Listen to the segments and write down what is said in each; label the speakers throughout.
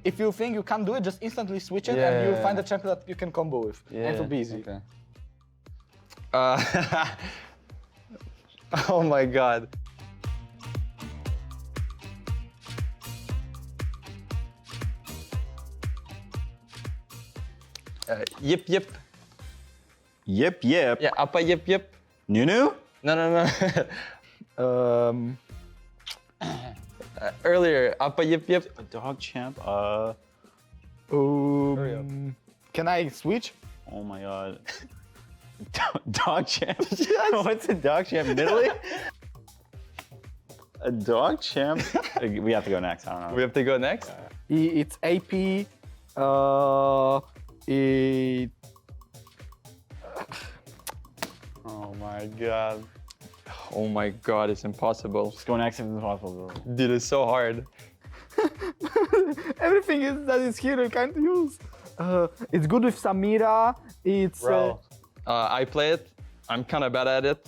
Speaker 1: if you think you can't do it, just instantly switch it and you'll find a champion that you can combo with. And it'll be easy.
Speaker 2: Okay.
Speaker 3: Oh my god. Yip yip.
Speaker 4: Yip yip.
Speaker 3: Yeah, apa yip yip.
Speaker 4: Nunu?
Speaker 3: No. Earlier, apa yip yip.
Speaker 4: A dog champ.
Speaker 1: Can I switch?
Speaker 4: Oh my god. Dog champ? What's a dog champ in Italy? A dog champ? We have to go next. I don't know.
Speaker 3: We have to go next?
Speaker 1: It's AP.
Speaker 2: Oh my god.
Speaker 3: Oh my god, it's impossible.
Speaker 4: Just go next if it's possible.
Speaker 3: Dude, it's so hard.
Speaker 1: Everything that is here I can't use. It's good with Samira. It's
Speaker 3: I play it. I'm kind of bad at it.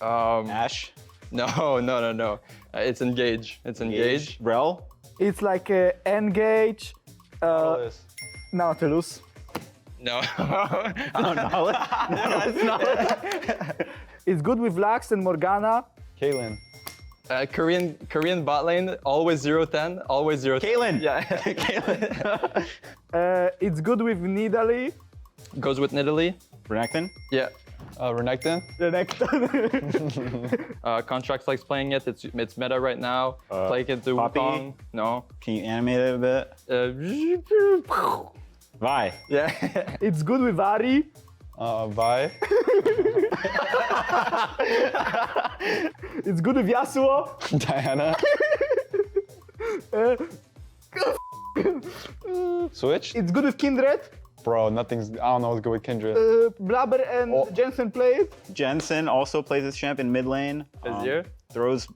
Speaker 4: Ashe?
Speaker 3: No. It's Engage. It's Engage.
Speaker 4: Rel?
Speaker 1: it's like Engage. Nautilus.
Speaker 3: No.
Speaker 4: Oh, Nautilus? No, it's not.
Speaker 1: It's good with Lux and Morgana.
Speaker 2: Caitlyn.
Speaker 3: Korean bot lane, always 0-10, always 0-10.
Speaker 4: Caitlyn!
Speaker 3: Yeah, Caitlyn.
Speaker 1: It's good with Nidalee.
Speaker 3: Goes with Nidalee.
Speaker 4: Renekton?
Speaker 3: Yeah.
Speaker 2: Renekton.
Speaker 3: Contractz likes playing it. It's meta right now. Play it to
Speaker 4: Poppy?
Speaker 3: Wukong. No.
Speaker 4: Can you animate it a bit? Vi.
Speaker 3: Yeah.
Speaker 1: It's good with Ari.
Speaker 2: Vi.
Speaker 1: It's good with Yasuo.
Speaker 2: Diana. Switch?
Speaker 1: It's good with Kindred.
Speaker 2: Bro, nothing's, I don't know what's good with Kindred.
Speaker 1: Blabber and Jensen play it.
Speaker 4: Jensen also plays this champ in mid lane.
Speaker 3: Azir.
Speaker 4: Throws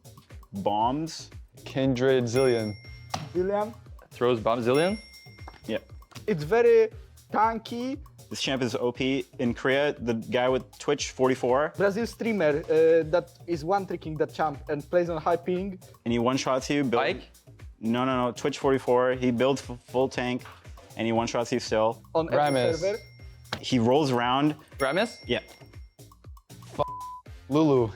Speaker 4: bombs.
Speaker 2: Kindred, Zillion.
Speaker 1: William.
Speaker 3: Throws bomb Zillion.
Speaker 4: Yeah.
Speaker 1: It's very tanky.
Speaker 4: This champ is OP. In Korea, the guy with Twitch 44,
Speaker 1: Brazil streamer that is one-tricking that champ and plays on high ping.
Speaker 4: and he one-shots you.
Speaker 3: Ike?
Speaker 4: No. Twitch 44. He builds full tank, and he one-shots you still.
Speaker 1: On every
Speaker 2: Ramis.
Speaker 1: server.
Speaker 4: He rolls around.
Speaker 3: Ramis?
Speaker 4: Yeah.
Speaker 2: Lulu.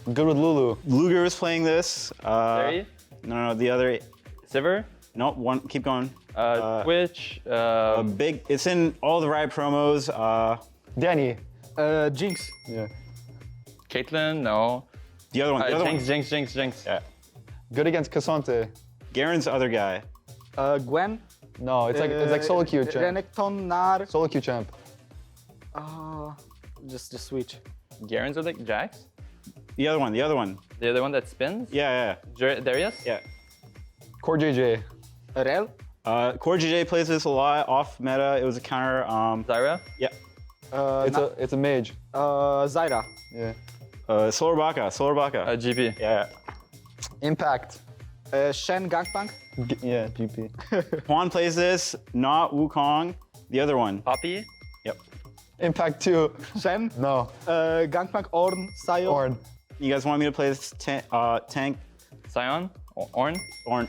Speaker 2: I'm good with Lulu.
Speaker 4: Luger is playing this.
Speaker 3: Terry?
Speaker 4: No, the other.
Speaker 3: Sivir?
Speaker 4: No, one. Keep going.
Speaker 3: Twitch?
Speaker 4: Big. It's in all the Riot promos.
Speaker 2: Danny.
Speaker 1: Jinx.
Speaker 2: Yeah.
Speaker 3: Caitlyn? No.
Speaker 4: The other one. The other one.
Speaker 3: Jinx.
Speaker 4: Yeah.
Speaker 2: Good against Cassante.
Speaker 4: Garen's other guy.
Speaker 1: Gwen.
Speaker 2: No, it's like solo queue champ.
Speaker 1: Renekton, Nar.
Speaker 2: Solo queue champ.
Speaker 1: Just switch.
Speaker 3: Garen's with the Jax?
Speaker 4: The other one.
Speaker 3: The other one that spins?
Speaker 4: Yeah.
Speaker 3: Darius?
Speaker 4: Yeah.
Speaker 2: Core JJ.
Speaker 1: Rel.
Speaker 4: Core GJ plays this a lot off meta. It was a counter.
Speaker 3: Zyra?
Speaker 4: Yeah.
Speaker 2: It's a mage.
Speaker 1: Zyra.
Speaker 2: Yeah.
Speaker 4: Solar Baka.
Speaker 3: GP.
Speaker 4: Yeah.
Speaker 2: Impact.
Speaker 1: Shen Gangplank.
Speaker 2: Yeah, GP.
Speaker 4: Juan plays this, not Wukong. The other one.
Speaker 3: Poppy?
Speaker 4: Yep.
Speaker 2: Impact 2.
Speaker 1: Shen.
Speaker 2: No.
Speaker 1: Gangplank, Ornn, Sion.
Speaker 2: Ornn.
Speaker 4: You guys want me to play this tank?
Speaker 3: Sion? Ornn?
Speaker 4: Ornn.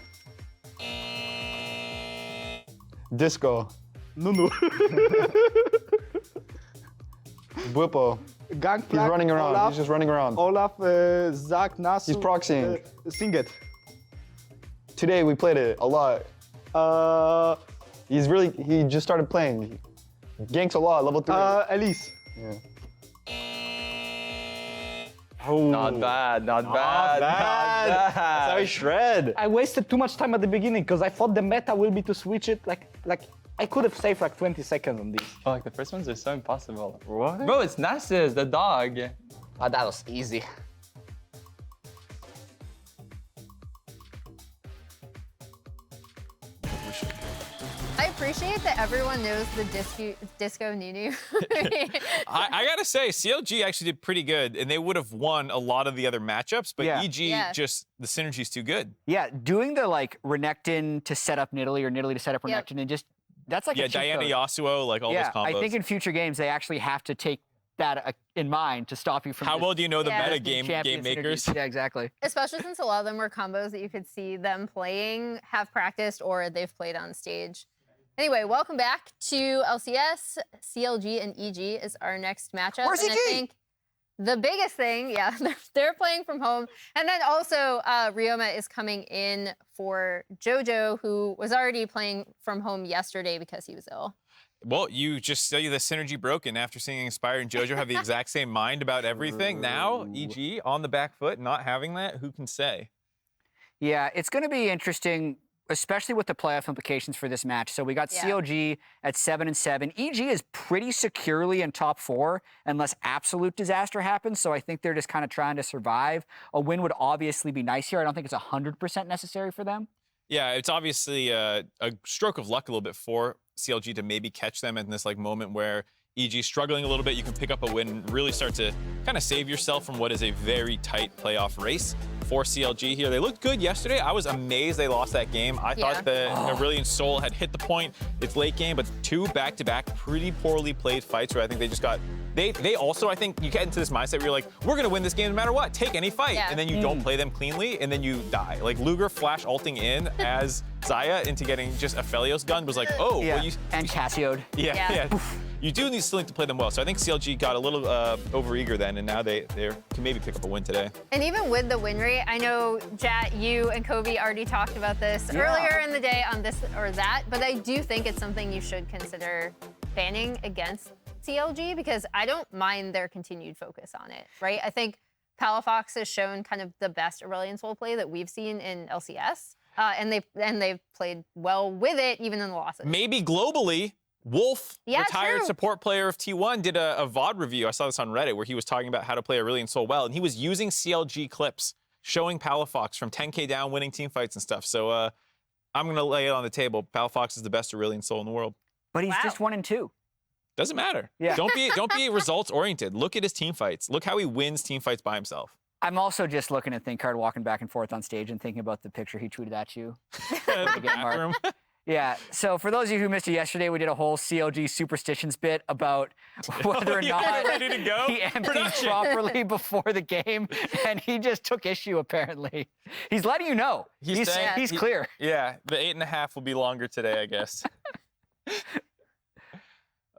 Speaker 2: Disco.
Speaker 1: Nunu.
Speaker 2: Bwipo.
Speaker 1: Gangplank.
Speaker 2: He's running around.
Speaker 1: Olaf.
Speaker 2: He's just running around.
Speaker 1: Olaf, Zac, Nasu.
Speaker 2: He's proxying.
Speaker 1: Singed.
Speaker 2: Today we played it a lot. He just started playing. Ganks a lot, level 3.
Speaker 1: Elise.
Speaker 2: Yeah.
Speaker 4: Oh.
Speaker 3: Not bad.
Speaker 4: That's how he shred.
Speaker 1: I wasted too much time at the beginning because I thought the meta will be to switch it. Like I could have saved like 20 seconds on this.
Speaker 3: Oh, like the first ones are so impossible.
Speaker 4: What?
Speaker 3: Bro, it's Nasus, the dog.
Speaker 1: Oh, that was easy.
Speaker 5: I appreciate that everyone knows the disco Nunu.
Speaker 6: I gotta say, CLG actually did pretty good, and they would have won a lot of the other matchups, but EG just, the synergy's too good.
Speaker 7: Yeah, doing the like Renekton to set up Nidalee or Nidalee to set up Renekton and just, that's like a cheat
Speaker 6: Diana
Speaker 7: code.
Speaker 6: Yasuo, like all those combos.
Speaker 7: I think in future games, they actually have to take that in mind to stop you from.
Speaker 6: How well do you know the
Speaker 5: Yeah.
Speaker 6: meta game makers?
Speaker 7: Yeah, exactly.
Speaker 5: Especially since a lot of them were combos that you could see them playing, have practiced, or they've played on stage. Anyway, welcome back to LCS. CLG and EG is our next matchup.
Speaker 7: Where's
Speaker 5: and
Speaker 7: EG?
Speaker 5: I think the biggest thing, yeah, they're playing from home. And then also Ryoma is coming in for JoJo, who was already playing from home yesterday because he was ill.
Speaker 6: Well, you just see the synergy broken after seeing Inspire and JoJo have the exact same mind about everything. Now, EG on the back foot, not having that, who can say?
Speaker 7: Yeah, it's going to be interesting, especially with the playoff implications for this match. So we got CLG at 7-7. EG is pretty securely in top 4 unless absolute disaster happens. So I think they're just kind of trying to survive. A win would obviously be nice here. I don't think it's 100% necessary for them.
Speaker 6: Yeah, it's obviously a stroke of luck a little bit for CLG to maybe catch them in this like moment where EG struggling a little bit. You can pick up a win and really start to kind of save yourself from what is a very tight playoff race for CLG here. They looked good yesterday. I was amazed they lost that game. I thought the Aurelion Sol had hit the point. It's late game, but 2 back-to-back pretty poorly played fights where I think they just got, they also, I think you get into this mindset where you're like, we're gonna win this game no matter what, take any fight. And then you don't play them cleanly and then you die. Like Luger flash ulting in as Xayah into getting just a Aphelios gun was like, oh, well, you.
Speaker 7: And Cassio'd.
Speaker 6: Yeah. You do still need to play them well. So I think CLG got a little overeager then, and now they can maybe pick up a win today.
Speaker 5: And even with the win rate, I know, Jat, you and Kobe already talked about this earlier in the day on this or that, but I do think it's something you should consider banning against CLG because I don't mind their continued focus on it, right? I think Palafox has shown kind of the best Aurelion Sol play that we've seen in LCS, and they've played well with it even in the losses.
Speaker 6: Maybe globally. Wolf, retired support player of T1, did a VOD review. I saw this on Reddit where he was talking about how to play Aurelion Sol well, and he was using CLG clips showing Palafox from 10K down, winning team fights and stuff. So I'm going to lay it on the table. Palafox is the best Aurelion Sol in the world.
Speaker 7: But he's just 1 and 2.
Speaker 6: Doesn't matter.
Speaker 7: Yeah.
Speaker 6: Don't be results oriented. Look at his team fights. Look how he wins team fights by himself.
Speaker 7: I'm also just looking at ThinkCard walking back and forth on stage and thinking about the picture he tweeted at you. Yeah, so for those of you who missed it yesterday, we did a whole CLG superstitions bit about whether or not he emptied properly before the game, and he just took issue, apparently. He's letting you know. He's clear.
Speaker 6: Yeah, the 8.5 will be longer today, I guess.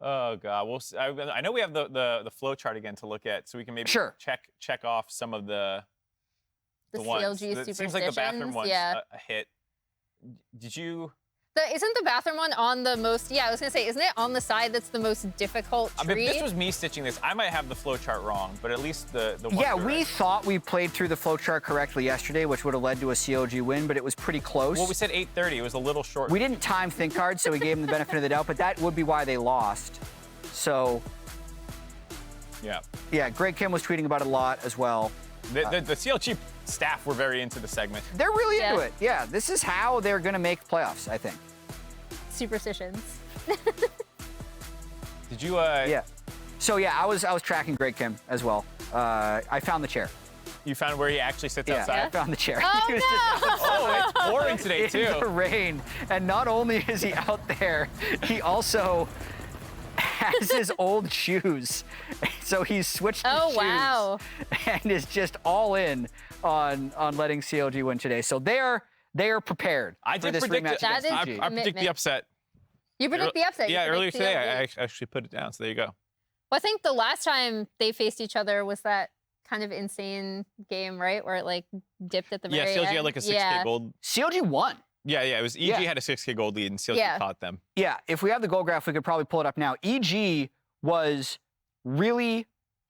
Speaker 6: Oh, God. I know we have the flow chart again to look at, so we can maybe check off some of the ones.
Speaker 5: CLG superstitions.
Speaker 6: It seems like the bathroom one's a hit. Did you...
Speaker 5: Isn't the bathroom one on the most, I was gonna say, isn't it on the side that's the most difficult tree?
Speaker 6: I mean, this was me stitching this. I might have the flowchart wrong, but at least the one.
Speaker 7: Yeah, we thought we played through the flowchart correctly yesterday, which would have led to a CLG win, but it was pretty close.
Speaker 6: Well, we said 8:30. It was a little short.
Speaker 7: We didn't time ThinkCard, so we gave them the benefit of the doubt, but that would be why they lost. So. Yeah, Greg Kim was tweeting about it a lot as well.
Speaker 6: The CLG staff were very into the segment.
Speaker 7: They're really into it. Yeah, this is how they're gonna make playoffs, I think.
Speaker 5: Superstitions.
Speaker 6: Did you?
Speaker 7: Yeah. So yeah, I was tracking Greg Kim as well. I found the chair.
Speaker 6: You found where he actually sits outside?
Speaker 7: Yeah, I found the chair.
Speaker 5: Oh,
Speaker 7: no!
Speaker 6: Oh, it's pouring today too.
Speaker 7: In the rain, and not only is he out there, he also has his old shoes. So he's switched his shoes.
Speaker 5: Wow.
Speaker 7: And is just all in on letting CLG win today. So they are prepared for this rematch.
Speaker 6: I predict the upset.
Speaker 5: You predict the upset?
Speaker 6: Yeah, earlier today I actually put it down, so there you go.
Speaker 5: Well, I think the last time they faced each other was that kind of insane game, right? Where it like dipped at the very end.
Speaker 6: Yeah, CLG had like a 6K gold.
Speaker 7: CLG won.
Speaker 6: Yeah, it was EG had a 6K gold lead and CLG caught them.
Speaker 7: Yeah, if we have the goal graph, we could probably pull it up now. EG was really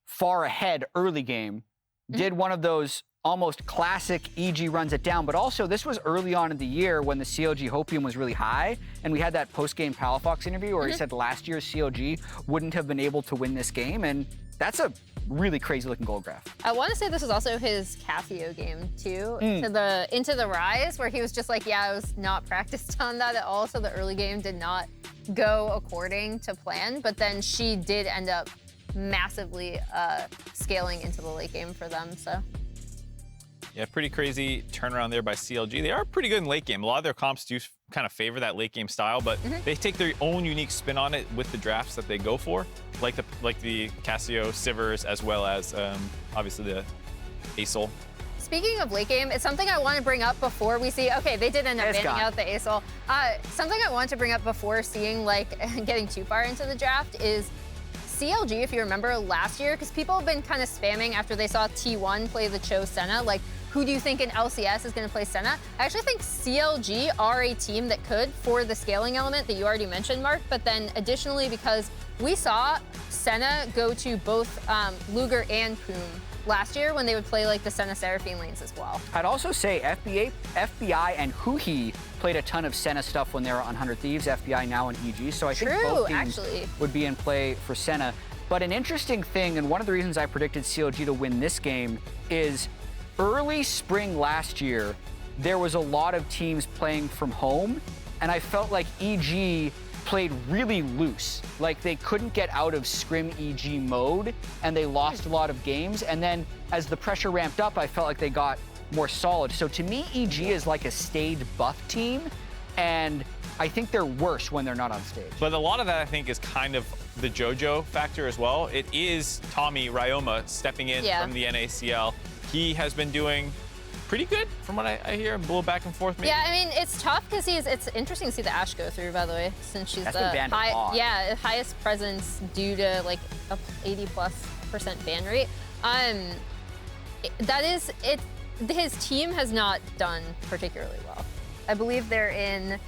Speaker 7: far ahead early game, did one of those almost classic EG runs it down, but also this was early on in the year when the CLG hopium was really high, and we had that post-game Palafox interview where he said last year's CLG wouldn't have been able to win this game, and that's a really crazy looking goal graph.
Speaker 5: I want to say this was also his Cassio game too, into the Rise, where he was just like, I was not practiced on that at all, so the early game did not go according to plan, but then she did end up massively scaling into the late game for them, so.
Speaker 6: Yeah, pretty crazy turnaround there by CLG. They are pretty good in late game. A lot of their comps do kind of favor that late game style, but they take their own unique spin on it with the drafts that they go for, like the Cassio, Sivers, as well as obviously the Azael.
Speaker 5: Speaking of late game, it's something I want to bring up before we see. Okay, they did end up banning out the Azael. Something I want to bring up before seeing getting too far into the draft is CLG. If you remember last year, because people have been kind of spamming after they saw T1 play the Cho Senna, like, who do you think in LCS is going to play Senna? I actually think CLG are a team that could for the scaling element that you already mentioned, Mark, but then additionally because we saw Senna go to both Luger and Poome last year when they would play like the Senna Seraphine lanes as well.
Speaker 7: I'd also say FBI and Huhi played a ton of Senna stuff when they were on 100 Thieves, FBI now on EG, so I think both teams would be in play for Senna. But an interesting thing, and one of the reasons I predicted CLG to win this game, is early spring last year, there was a lot of teams playing from home, and I felt like EG played really loose. Like they couldn't get out of scrim EG mode, and they lost a lot of games. And then as the pressure ramped up, I felt like they got more solid. So to me, EG is like a staged buff team, and I think they're worse when they're not on stage.
Speaker 6: But a lot of that, I think, is kind of the JoJo factor as well. It is Tommy Ryoma stepping in from the NACL. He has been doing pretty good from what I hear. A little back and forth maybe.
Speaker 5: Yeah, I mean, it's tough because it's interesting to see the Ashe go through, by the way, since she's the highest presence due to like a 80+% ban rate. That is it. His team has not done particularly well. I believe they're in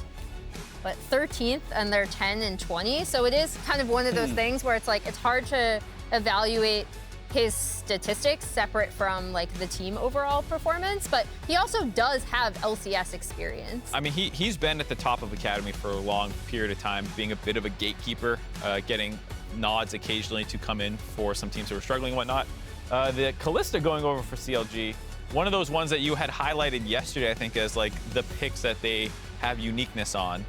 Speaker 5: 13th and they're 10 and 20. So it is kind of one of those things where it's like it's hard to evaluate his statistics separate from like the team overall performance, but he also does have LCS experience.
Speaker 6: I mean, he's been at the top of Academy for a long period of time, being a bit of a gatekeeper, getting nods occasionally to come in for some teams who are struggling and whatnot. The Kalista going over for CLG, one of those ones that you had highlighted yesterday, I think, as like the picks that they have uniqueness on.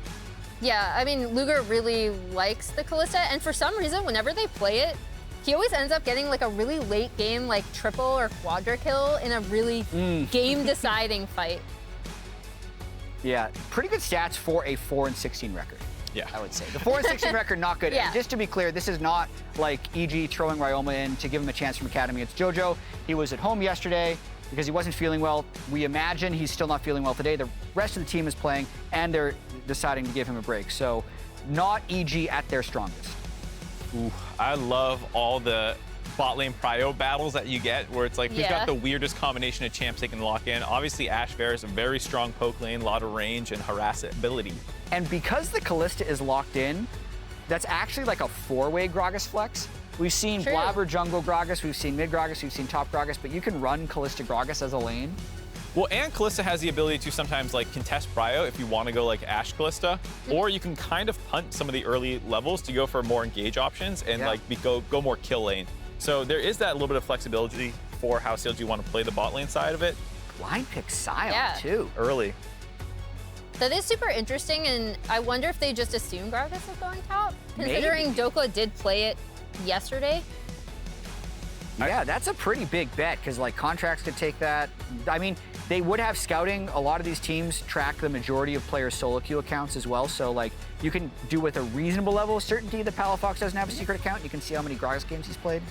Speaker 5: Yeah, I mean, Luger really likes the Kalista, and for some reason, whenever they play it, he always ends up getting like a really late game, like triple or quadra kill in a really game-deciding fight.
Speaker 7: Yeah, pretty good stats for a 4-16 record.
Speaker 6: Yeah,
Speaker 7: I would say the 4-16 record not good. And just to be clear, this is not like EG throwing Ryoma in to give him a chance from Academy. It's JoJo. He was at home yesterday because he wasn't feeling well. We imagine he's still not feeling well today. The rest of the team is playing, and they're deciding to give him a break. So, not EG at their strongest.
Speaker 6: Ooh, I love all the bot lane prio battles that you get where it's like who's got the weirdest combination of champs they can lock in. Obviously, Ashe Varus, a very strong poke lane, a lot of range and harassability.
Speaker 7: And because the Kalista is locked in, that's actually like a four-way Gragas flex. We've seen Blabber jungle Gragas, we've seen mid Gragas, we've seen top Gragas, but you can run Kalista Gragas as a lane.
Speaker 6: Well, and Kalista has the ability to sometimes like contest prio if you want to go like Ashe Kalista, or you can kind of punt some of the early levels to go for more engage options and like go more kill lane. So there is that little bit of flexibility for how CLG want to play the bot lane side of it.
Speaker 7: Blind pick Sion too.
Speaker 6: Early.
Speaker 5: That is super interesting, and I wonder if they just assume Gragas is going top, considering Dhokla did play it yesterday.
Speaker 7: Yeah, that's a pretty big bet, because like Contractz could take that. I mean, they would have scouting. A lot of these teams track the majority of players' solo queue accounts as well, so like you can do with a reasonable level of certainty that Palafox doesn't have a secret account. You can see how many Gragas games he's played.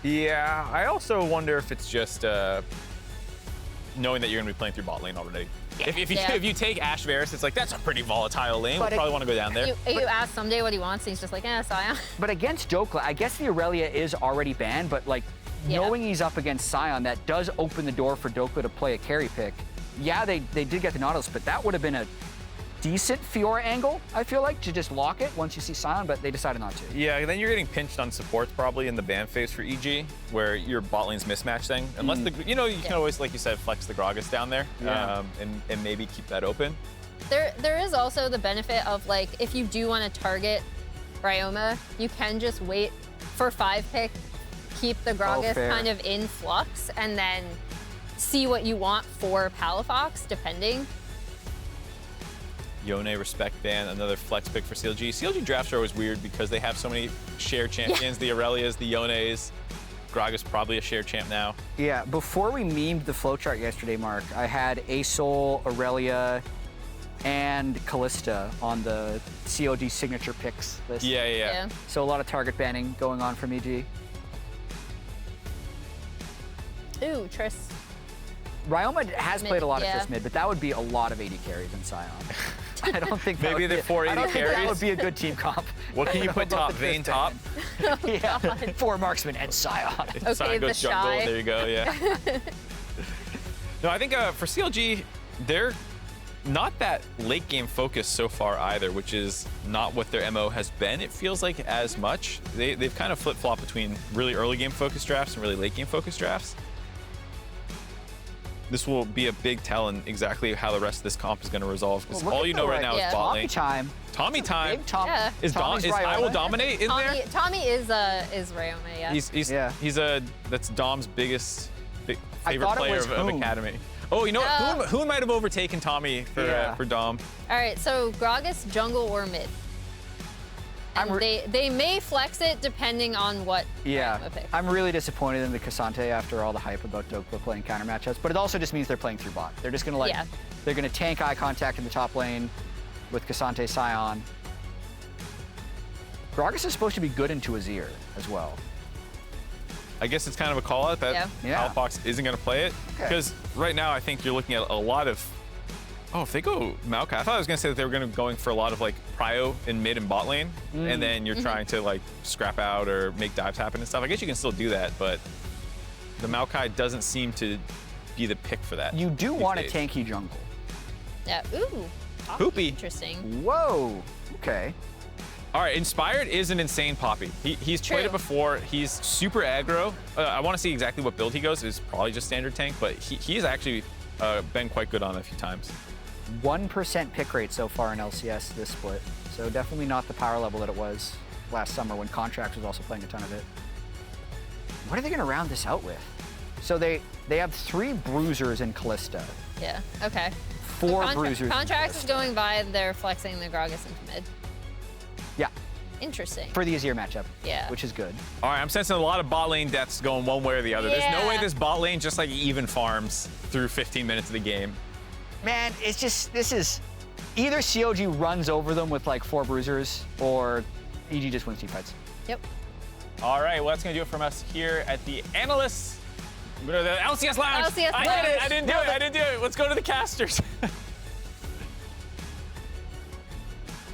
Speaker 6: Yeah, I also wonder if it's just knowing that you're going to be playing through bot lane already. If you take Ashe Varus, it's like, that's a pretty volatile lane. We'll probably want to go down there.
Speaker 5: You ask Ssumday what he wants, and he's just like, Sion.
Speaker 7: But against Dhokla, I guess the Aurelia is already banned, but like knowing he's up against Sion, that does open the door for Dhokla to play a carry pick. Yeah, they did get the Nautilus, but that would have been a decent Fiora angle, I feel like, to just lock it once you see Sion, but they decided not to.
Speaker 6: Yeah, then you're getting pinched on supports probably in the ban phase for EG, where your bot lane's mismatch thing. Unless you can always, like you said, flex the Gragas down there and maybe keep that open.
Speaker 5: There is also the benefit of like, if you do want to target Ryoma, you can just wait for 5-pick, keep the Gragas kind of in flux, and then see what you want for Palafox, depending.
Speaker 6: Yone respect ban, another flex pick for CLG. CLG drafts are always weird because they have so many shared champions, the Aurelias, the Yones. Gragas probably a shared champ now.
Speaker 7: Yeah, before we memed the flowchart yesterday, Mark, I had Azael, Aurelia, and Kalista on the CLG signature picks list.
Speaker 6: Yeah.
Speaker 7: So a lot of target banning going on from EG.
Speaker 5: Ooh, Triss.
Speaker 7: Ryoma has
Speaker 5: Mid,
Speaker 7: played a lot of
Speaker 5: yeah.
Speaker 7: Triss mid, but that would be a lot of AD carries in Sion. I don't think that
Speaker 6: Maybe
Speaker 7: would
Speaker 6: the
Speaker 7: be,
Speaker 6: 4
Speaker 7: I don't
Speaker 6: AD
Speaker 7: think that
Speaker 6: carries?
Speaker 7: would be a good team comp.
Speaker 6: What can you put top? Vayne top?
Speaker 7: Yeah, 4 marksmen and Sion.
Speaker 5: Okay,
Speaker 6: Sion
Speaker 5: the
Speaker 6: goes jungle.
Speaker 5: shy.
Speaker 6: There you go. Yeah. No, I think for CLG, they're not that late game focused so far either, which is not what their MO has been. It feels like as much. They've kind of flip flop between really early game focused drafts and really late game focused drafts. This will be a big tell in exactly how the rest of this comp is going to resolve, because
Speaker 7: Well, look
Speaker 6: all
Speaker 7: at
Speaker 6: you know
Speaker 7: the
Speaker 6: right now
Speaker 5: yeah.
Speaker 6: is bot
Speaker 7: Tommy
Speaker 6: lane.
Speaker 7: time.
Speaker 6: Tommy time.
Speaker 7: Big Tom.
Speaker 5: Yeah.
Speaker 6: Is
Speaker 7: Tommy's
Speaker 6: I will
Speaker 7: Ryoma.
Speaker 6: dominate in there?
Speaker 5: Tommy is Ryoma, yeah.
Speaker 6: He's that's Dom's biggest favorite
Speaker 7: thought it
Speaker 6: player
Speaker 7: was
Speaker 6: of
Speaker 7: Poome.
Speaker 6: Academy. Oh, you know what? Poome might have overtaken Tommy for Dom.
Speaker 5: All right, so Gragas, jungle or mid? And they may flex it depending on what Ryoma picks.
Speaker 7: I'm really disappointed in the Cassante after all the hype about Dhokla playing counter matchups, but it also just means they're playing through bot. They're just gonna they're gonna tank eye contact in the top lane with Cassante Sion. Gragas is supposed to be good into Azir as well.
Speaker 6: I guess it's kind of a call out that
Speaker 7: Yeah.
Speaker 6: Palafox isn't going to play it, because right now I think you're looking at a lot of. Oh, if they go Maokai, I thought I was going to say that they were going to be going for a lot of like prio in mid and bot lane, and then you're trying to like scrap out or make dives happen and stuff. I guess you can still do that, but the Maokai doesn't seem to be the pick for that.
Speaker 7: You do want a
Speaker 6: days.
Speaker 7: tanky jungle.
Speaker 5: Yeah, ooh.
Speaker 6: Poopy.
Speaker 5: Interesting.
Speaker 7: Whoa. Okay.
Speaker 6: All right, Inspired is an insane Poppy. He's played it before. He's super aggro. I want to see exactly what build he goes. It's probably just standard tank, but he's actually been quite good on it a few times.
Speaker 7: 1% pick rate so far in LCS this split. So definitely not the power level that it was last summer when Contractz was also playing a ton of it. What are they going to round this out with? So they have 3 bruisers in Kalista.
Speaker 5: Yeah, okay.
Speaker 7: 4 bruisers.
Speaker 5: Contractz is going by, they're flexing the Gragas into mid.
Speaker 7: Yeah,
Speaker 5: Interesting.
Speaker 7: for the Azir matchup.
Speaker 5: Yeah.
Speaker 7: Which is good.
Speaker 6: All right, I'm sensing a lot of bot lane deaths going one way or the other. There's no way
Speaker 5: Yeah.
Speaker 6: this bot lane just like even farms through 15 minutes of the game.
Speaker 7: Man, it's just, this is, either CLG runs over them with like 4 bruisers, or EG just wins team fights.
Speaker 5: Yep.
Speaker 6: All right, well, that's going to do it from us here at the Analysts. The LCS Lounge.
Speaker 5: LCS
Speaker 6: I did
Speaker 5: Lounge.
Speaker 6: it. I didn't do it. I didn't do it. Let's go to the casters.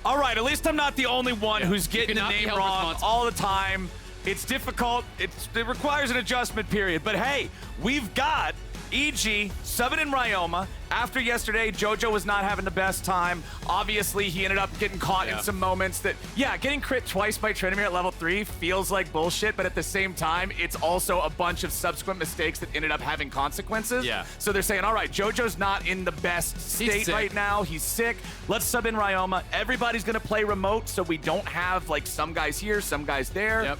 Speaker 8: All right, at least I'm not the only one who's getting the
Speaker 9: cannot be
Speaker 8: name
Speaker 9: held
Speaker 8: wrong
Speaker 9: responsible.
Speaker 8: all the time. It's difficult. It requires an adjustment period. But hey, we've got EG subbing in Ryoma. After yesterday, JoJo was not having the best time. Obviously, he ended up getting caught in some moments that, getting crit twice by Tryndamere at level 3 feels like bullshit, but at the same time, it's also a bunch of subsequent mistakes that ended up having consequences.
Speaker 9: Yeah.
Speaker 8: So they're saying, all right, JoJo's not in the best state
Speaker 9: sick.
Speaker 8: right now. He's sick. Let's sub in Ryoma. Everybody's going to play remote, so we don't have like some guys here, some guys there.
Speaker 9: Yep.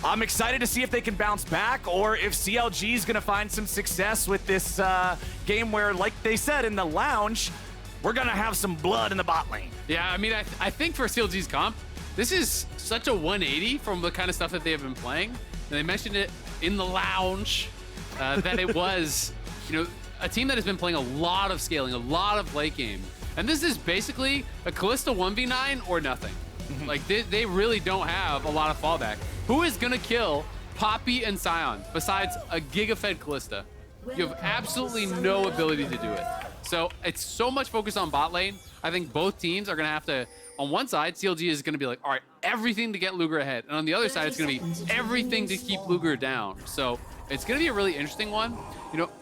Speaker 8: I'm excited to see if they can bounce back, or if CLG is going to find some success with this game where, like they said in the lounge, we're going to have some blood in the bot lane.
Speaker 9: Yeah, I mean, I think for CLG's comp, this is such a 180 from the kind of stuff that they have been playing. And they mentioned it in the lounge that it was, a team that has been playing a lot of scaling, a lot of late game. And this is basically a Kalista 1v9 or nothing. Like, they really don't have a lot of fallback. Who is going to kill Poppy and Sion besides a Giga-fed Kalista? You have absolutely no ability to do it. So it's so much focus on bot lane. I think both teams are going to have to, on one side, CLG is going to be like, all right, everything to get Luger ahead. And on the other side, it's going to be everything to keep Luger down. So it's going to be a really interesting one.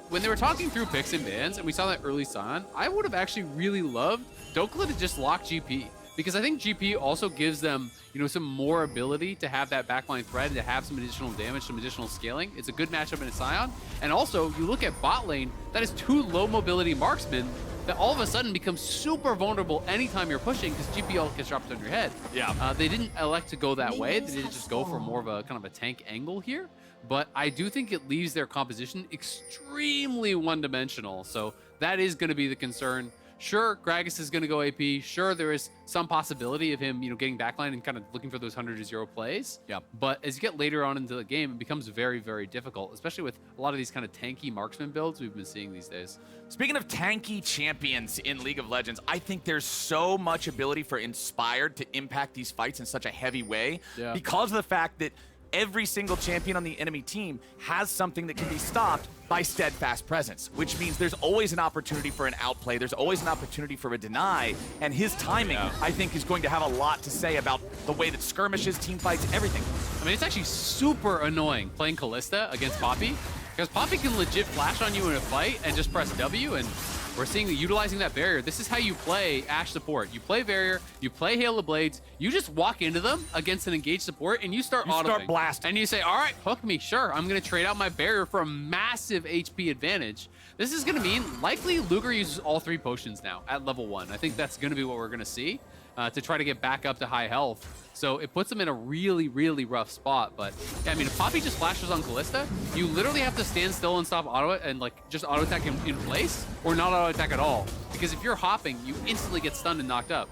Speaker 9: When they were talking through picks and bans, and we saw that early Sion, I would have actually really loved Dhokla to just lock GP. Because I think GP also gives them, some more ability to have that backline threat and to have some additional damage, some additional scaling. It's a good matchup in a Sion. And also, you look at bot lane, that is 2 low mobility marksmen that all of a sudden become super vulnerable anytime you're pushing because GP all gets dropped on your head.
Speaker 8: Yeah.
Speaker 9: They didn't elect to go that way. They didn't just go for more of a kind of a tank angle here. But I do think it leaves their composition extremely one-dimensional. So that is going to be the concern. Sure, Gragas is going to go AP. Sure, there is some possibility of him, getting backline and kind of looking for those 100-0 plays.
Speaker 8: Yeah.
Speaker 9: But as you get later on into the game, it becomes very, very difficult, especially with a lot of these kind of tanky marksman builds we've been seeing these days.
Speaker 8: Speaking of tanky champions in League of Legends, I think there's so much ability for Inspired to impact these fights in such a heavy way because of the fact that every single champion on the enemy team has something that can be stopped by steadfast presence, which means there's always an opportunity for an outplay. There's always an opportunity for a deny, and his timing, I think, is going to have a lot to say about the way that skirmishes, team fights, everything.
Speaker 9: I mean, it's actually super annoying playing Kalista against Poppy, because Poppy can legit flash on you in a fight and just press W, and we're seeing utilizing that barrier. This is how you play Ashe support. You play barrier, you play Hail of Blades, you just walk into them against an engaged support, and you start autoing.
Speaker 8: Start blasting.
Speaker 9: And you say, all right, hook me, sure. I'm going to trade out my barrier for a massive HP advantage. This is going to mean likely Luger uses all 3 potions now at level 1. I think that's going to be what we're going to see to try to get back up to high health. So it puts him in a really, really rough spot. But yeah, I mean, if Poppy just flashes on Kalista, you literally have to stand still and stop auto and just auto attack him in place, or not auto attack at all. Because if you're hopping, you instantly get stunned and knocked up.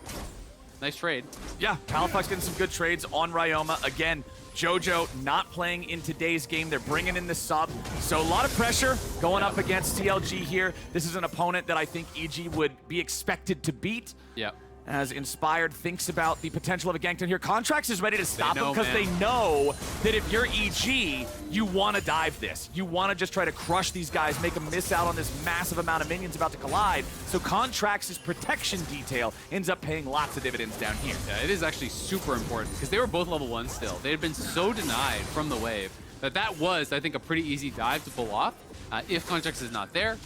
Speaker 9: Nice trade.
Speaker 8: Yeah, Palafox getting some good trades on Ryoma. Again, JoJo not playing in today's game. They're bringing in the sub. So a lot of pressure going up against CLG here. This is an opponent that I think EG would be expected to beat.
Speaker 9: Yeah.
Speaker 8: As Inspired thinks about the potential of a gank down here. Contractz is ready to stop him because they
Speaker 9: man.
Speaker 8: know that if you're EG, you want to dive this. You want to just try to crush these guys, make them miss out on this massive amount of minions about to collide. So Contractz' protection detail ends up paying lots of dividends down here.
Speaker 9: Yeah, it is actually super important because they were both level 1 still. They had been so denied from the wave that was, I think, a pretty easy dive to pull off if Contractz is not there.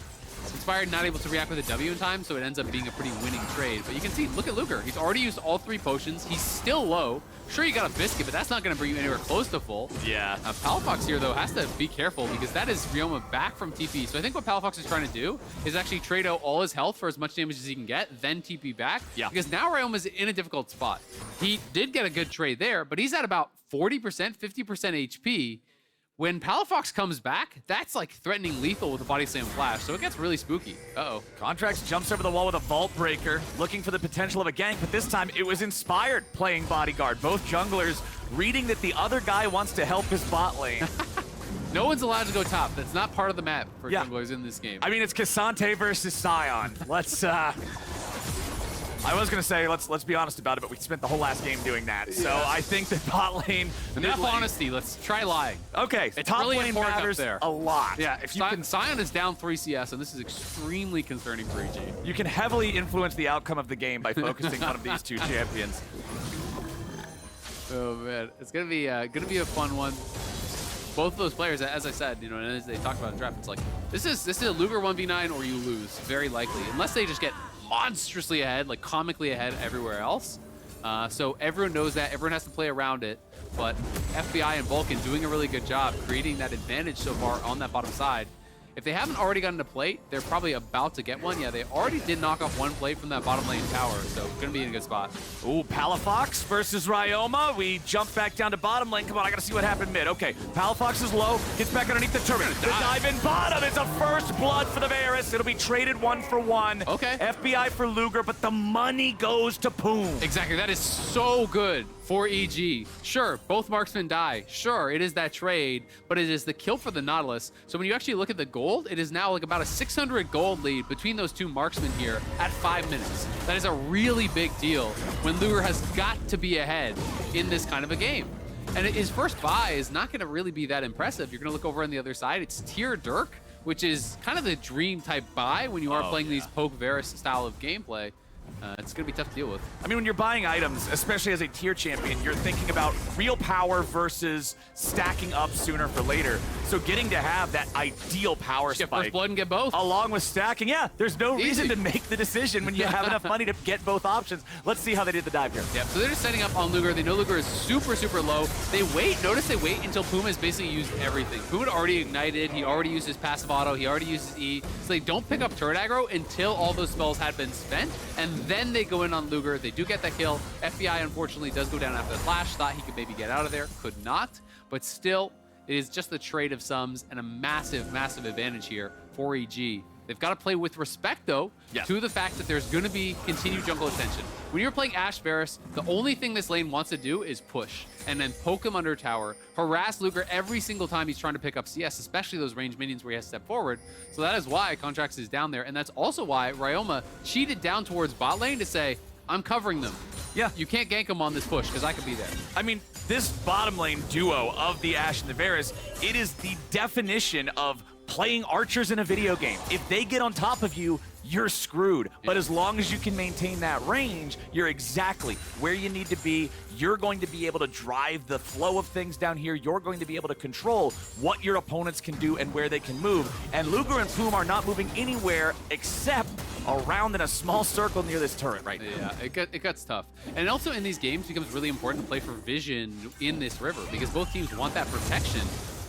Speaker 9: Inspired not able to react with a W in time, so it ends up being a pretty winning trade. But you can see, look at Luger. He's already used all 3 potions. He's still low. Sure, you got a biscuit, but that's not going to bring you anywhere close to full.
Speaker 8: Yeah.
Speaker 9: Palafox here, though, has to be careful because that is Ryoma back from TP. So I think what Palafox is trying to do is actually trade out all his health for as much damage as he can get, then TP back.
Speaker 8: Yeah.
Speaker 9: Because now Ryoma's in a difficult spot. He did get a good trade there, but he's at about 40%, 50% HP. When Palafox comes back, that's like threatening lethal with a body slam flash, so it gets really spooky. Uh-oh.
Speaker 8: Contractz jumps over the wall with a vault breaker, looking for the potential of a gank, but this time it was Inspired playing bodyguard. Both junglers reading that the other guy wants to help his bot lane.
Speaker 9: No one's allowed to go top. That's not part of the map for junglers in this game.
Speaker 8: I mean, it's Ssumday versus Sion. Let's, I was gonna say, let's be honest about it, but we spent the whole last game doing that. So I think that bot lane...
Speaker 9: Enough honesty, let's try lying.
Speaker 8: Okay,
Speaker 9: It's
Speaker 8: top
Speaker 9: really
Speaker 8: lane
Speaker 9: important
Speaker 8: matters
Speaker 9: up there.
Speaker 8: a lot. Yeah, if you can...
Speaker 9: Sion is down 3 CS, and this is extremely concerning for EG.
Speaker 8: You can heavily influence the outcome of the game by focusing on one of these 2 champions.
Speaker 9: Oh man, it's gonna be a fun one. Both of those players, as I said, and as they talked about in draft, it's like this is a Luger 1v9 or you lose, very likely, unless they just get monstrously ahead, like comically ahead everywhere else. So everyone knows that, everyone has to play around it, but FBI and Vulcan doing a really good job creating that advantage so far on that bottom side. If they haven't already gotten a plate, they're probably about to get one. Yeah, they already did knock off 1 plate from that bottom lane tower, so gonna be in a good spot.
Speaker 8: Ooh, Palafox versus Ryoma. We jump back down to bottom lane. Come on, I gotta see what happened mid. Okay, Palafox is low, gets back underneath the turret. The dive in bottom is a first blood for the Varus. It'll be traded 1 for 1.
Speaker 9: Okay.
Speaker 8: FBI for Luger, but the money goes to Poome.
Speaker 9: Exactly, that is so good for EG. Sure, both marksmen die. Sure, it is that trade, but it is the kill for the Nautilus. So when you actually look at the gold, it is now like about a 600 gold lead between those 2 marksmen here at 5 minutes. That is a really big deal when Luger has got to be ahead in this kind of a game. And his first buy is not going to really be that impressive. You're going to look over on the other side. It's tier Dirk, which is kind of the dream type buy when you are playing these poke Varus style of gameplay. It's going to be tough to deal with.
Speaker 8: I mean, when you're buying items, especially as a tier champion, you're thinking about real power versus stacking up sooner for later. So getting to have that ideal power
Speaker 9: Get
Speaker 8: spike
Speaker 9: first blood and get both.
Speaker 8: along with stacking, yeah, there's no reason to make the decision when you have enough money to get both options. Let's see how they did the dive here.
Speaker 9: Yep, so they're just setting up on Luger. They know Luger is super, super low. They wait. Notice they wait until Poome has basically used everything. Poome had already ignited. He already used his passive auto. He already used his E. So they don't pick up turret aggro until all those spells had been spent. And then they go in on Luger. They do get that kill. FBI, unfortunately, does go down after the flash. Thought he could maybe get out of there. Could not. But still, it is just the trade of sums and a massive, massive advantage here for EG. They've got to play with respect, though, to the fact that there's going to be continued jungle attention. When you're playing Ashe Varus, the only thing this lane wants to do is push and then poke him under tower, harass Luger every single time he's trying to pick up CS, especially those ranged minions where he has to step forward. So that is why Contractz is down there, and that's also why Ryoma cheated down towards bot lane to say, I'm covering them.
Speaker 8: Yeah.
Speaker 9: You can't gank them on this push because I could be there.
Speaker 8: I mean, this bottom lane duo of the Ashe and the Varus, it is the definition of playing archers in a video game. If they get on top of you, you're screwed. But as long as you can maintain that range, you're exactly where you need to be. You're going to be able to drive the flow of things down here. You're going to be able to control what your opponents can do and where they can move. And Luger and Poome are not moving anywhere except around in a small circle near this turret right now.
Speaker 9: Yeah, it gets tough. And also in these games, it becomes really important to play for vision in this river because both teams want that protection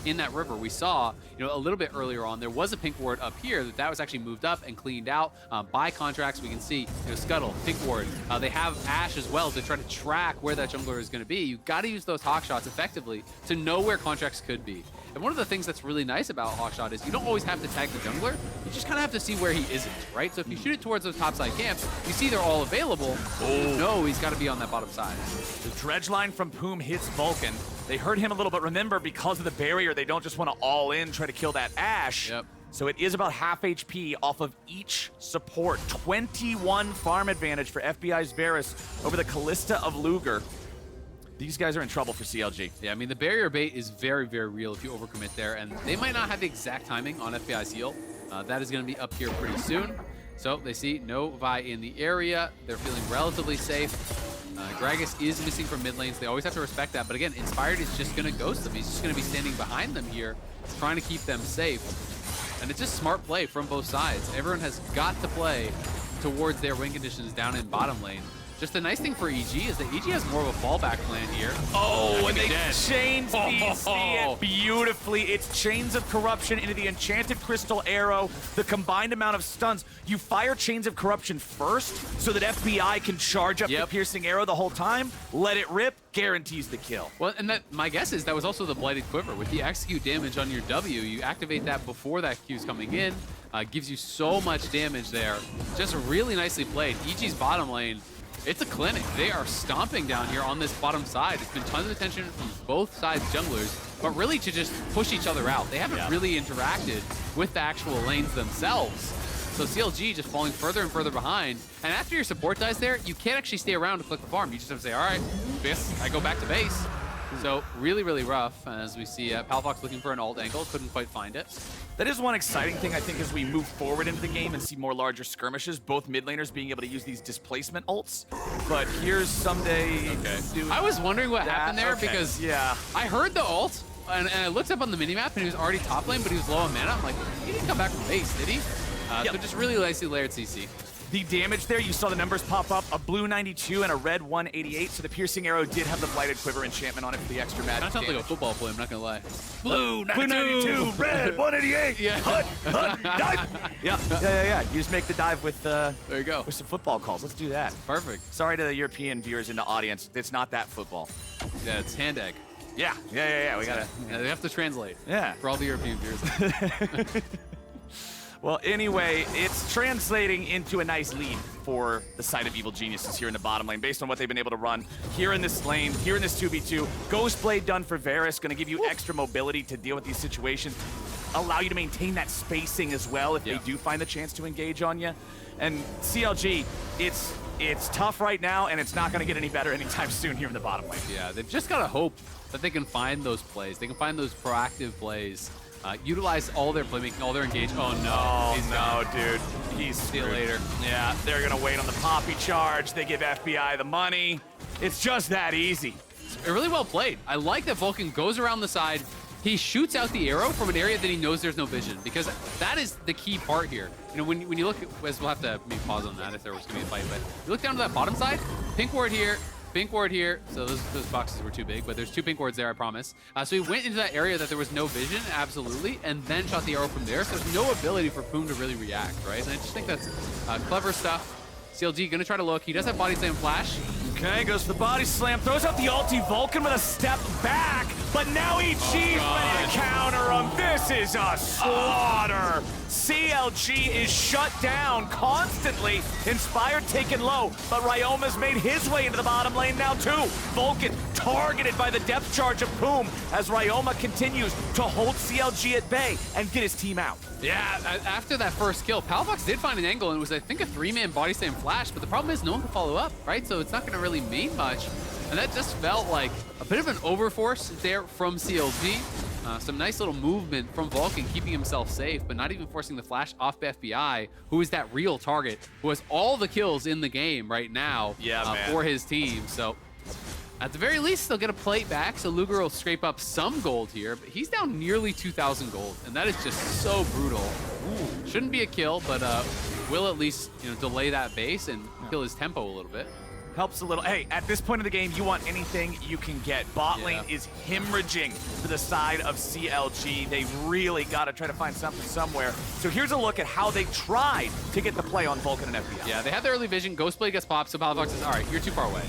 Speaker 9: in that river. We saw, a little bit earlier on, there was a pink ward up here that was actually moved up and cleaned out by Contractz. We can see, Scuttle, pink ward. They have Ashe as well to try to track where that jungler is going to be. You got to use those hawk shots effectively to know where Contractz could be. And one of the things that's really nice about Hawkshot is you don't always have to tag the jungler. You just kind of have to see where he isn't, right? So if you shoot it towards those topside camps, you see they're all available. You know he's got to be on that bottom side.
Speaker 8: The dredge line from Poome hits Vulcan. They hurt him a little, but remember, because of the barrier, they don't just want to all in, try to kill that Ashe.
Speaker 9: Yep.
Speaker 8: So it is about half HP off of each support. 21 farm advantage for FBI's Varus over the Kalista of Luger. These guys are in trouble for CLG.
Speaker 9: Yeah, I mean, the barrier bait is very, very real if you overcommit there, and they might not have the exact timing on FBI's heal. That is going to be up here pretty soon. So they see no Vi in the area. They're feeling relatively safe. Gragas is missing from mid lanes. They always have to respect that. But again, Inspired is just going to ghost them. He's just going to be standing behind them here, trying to keep them safe. And it's just smart play from both sides. Everyone has got to play towards their win conditions down in bottom lane. Just the nice thing for EG is that EG has more of a fallback plan here.
Speaker 8: Oh, and they changed these beautifully. It's Chains of Corruption into the Enchanted Crystal Arrow, the combined amount of stuns. You fire Chains of Corruption first so that FBI can charge up the Piercing Arrow the whole time, let it rip, guarantees the kill.
Speaker 9: Well, and that my guess is that was also the Blighted Quiver. With the execute damage on your W, you activate that before that Q's coming in. Gives you so much damage there. Just really nicely played. EG's bottom lane, it's a clinic. They are stomping down here on this bottom side. It's been tons of attention from both sides junglers, but really to just push each other out. They haven't really interacted with the actual lanes themselves. So CLG just falling further and further behind. And after your support dies there, you can't actually stay around to click the farm. You just have to say, all right, I go back to base. So really, really rough as we see Palafox looking for an ult angle. Couldn't quite find it.
Speaker 8: That is one exciting thing, I think, as we move forward into the game and see more larger skirmishes, both mid laners being able to use these displacement ults. But here's Ssumday. Okay.
Speaker 9: I was wondering what happened there because I heard the ult and I looked up on the minimap and he was already top lane, but he was low on mana. I'm like, he didn't come back from base, did he? So just really nicely layered CC.
Speaker 8: The damage there, you saw the numbers pop up, a blue 92 and a red 188, so the Piercing Arrow did have the Blighted Quiver enchantment on it for the extra magic
Speaker 9: That sounds like a football play, I'm not gonna lie.
Speaker 8: Blue 92, red 188, hut, dive! Yeah. You just make the dive with, there
Speaker 9: you go.
Speaker 8: With some football calls. Let's do that.
Speaker 9: Perfect.
Speaker 8: Sorry to the European viewers in the audience, it's not that football.
Speaker 9: Yeah, it's hand egg.
Speaker 8: Yeah, we gotta...
Speaker 9: Yeah, they have to translate.
Speaker 8: Yeah.
Speaker 9: For all the European viewers.
Speaker 8: Well, anyway, it's translating into a nice lead for the side of Evil Geniuses here in the bottom lane, based on what they've been able to run here in this lane, here in this 2v2. Ghostblade done for Varus, going to give you extra mobility to deal with these situations, allow you to maintain that spacing as well if they do find the chance to engage on you. And CLG, it's tough right now, and it's not going to get any better anytime soon here in the bottom lane.
Speaker 9: Yeah, they've just got to hope that they can find those plays. They can find those proactive plays. Utilize all their playmaking, all their engagement. Oh no,
Speaker 8: dude. He's
Speaker 9: see you later.
Speaker 8: Yeah, they're gonna wait on the Poppy charge. They give FBI the money. It's just that easy.
Speaker 9: It's really well played. I like that Vulcan goes around the side. He shoots out the arrow from an area that he knows there's no vision, because that is the key part here. When you look at, we'll have to maybe pause on that if there was gonna be a fight, but you look down to that bottom side, pink ward here, pink ward here. So those boxes were too big, but there's 2 pink wards there, I promise. So he went into that area that there was no vision, absolutely, and then shot the arrow from there. So there's no ability for Poome to really react, right? And I just think that's clever stuff. CLG gonna try to look. He does have body slam flash.
Speaker 8: Okay, goes for the body slam, throws out the ulti. Vulcan with a step back, but now EG's ready to counter him. This is a slaughter. CLG is shut down constantly. Inspired taken low, but Ryoma's made his way into the bottom lane now too. Vulcan targeted by the depth charge of Poome as Ryoma continues to hold CLG at bay and get his team out.
Speaker 9: Yeah, after that first kill, Palafox did find an angle, and it was, I think, a 3-man body slam flash, but the problem is no one can follow up, right? So it's not going to really mean much. And that just felt like a bit of an overforce there from CLG. Some nice little movement from Vulcan, keeping himself safe, but not even forcing the flash off FBI, who is that real target, who has all the kills in the game right now for his team. So at the very least, they'll get a plate back, so Luger will scrape up some gold here, but he's down nearly 2,000 gold, and that is just so brutal. Ooh. Shouldn't be a kill, but will at least delay that base and kill his tempo a little bit.
Speaker 8: Helps a little. Hey, at this point of the game, you want anything you can get. Bot lane is hemorrhaging to the side of CLG. They really got to try to find something somewhere. So here's a look at how they tried to get the play on Vulcan and FBI.
Speaker 9: Yeah, they had the early vision. Ghostblade gets popped, so Palafox says, all right, you're too far away.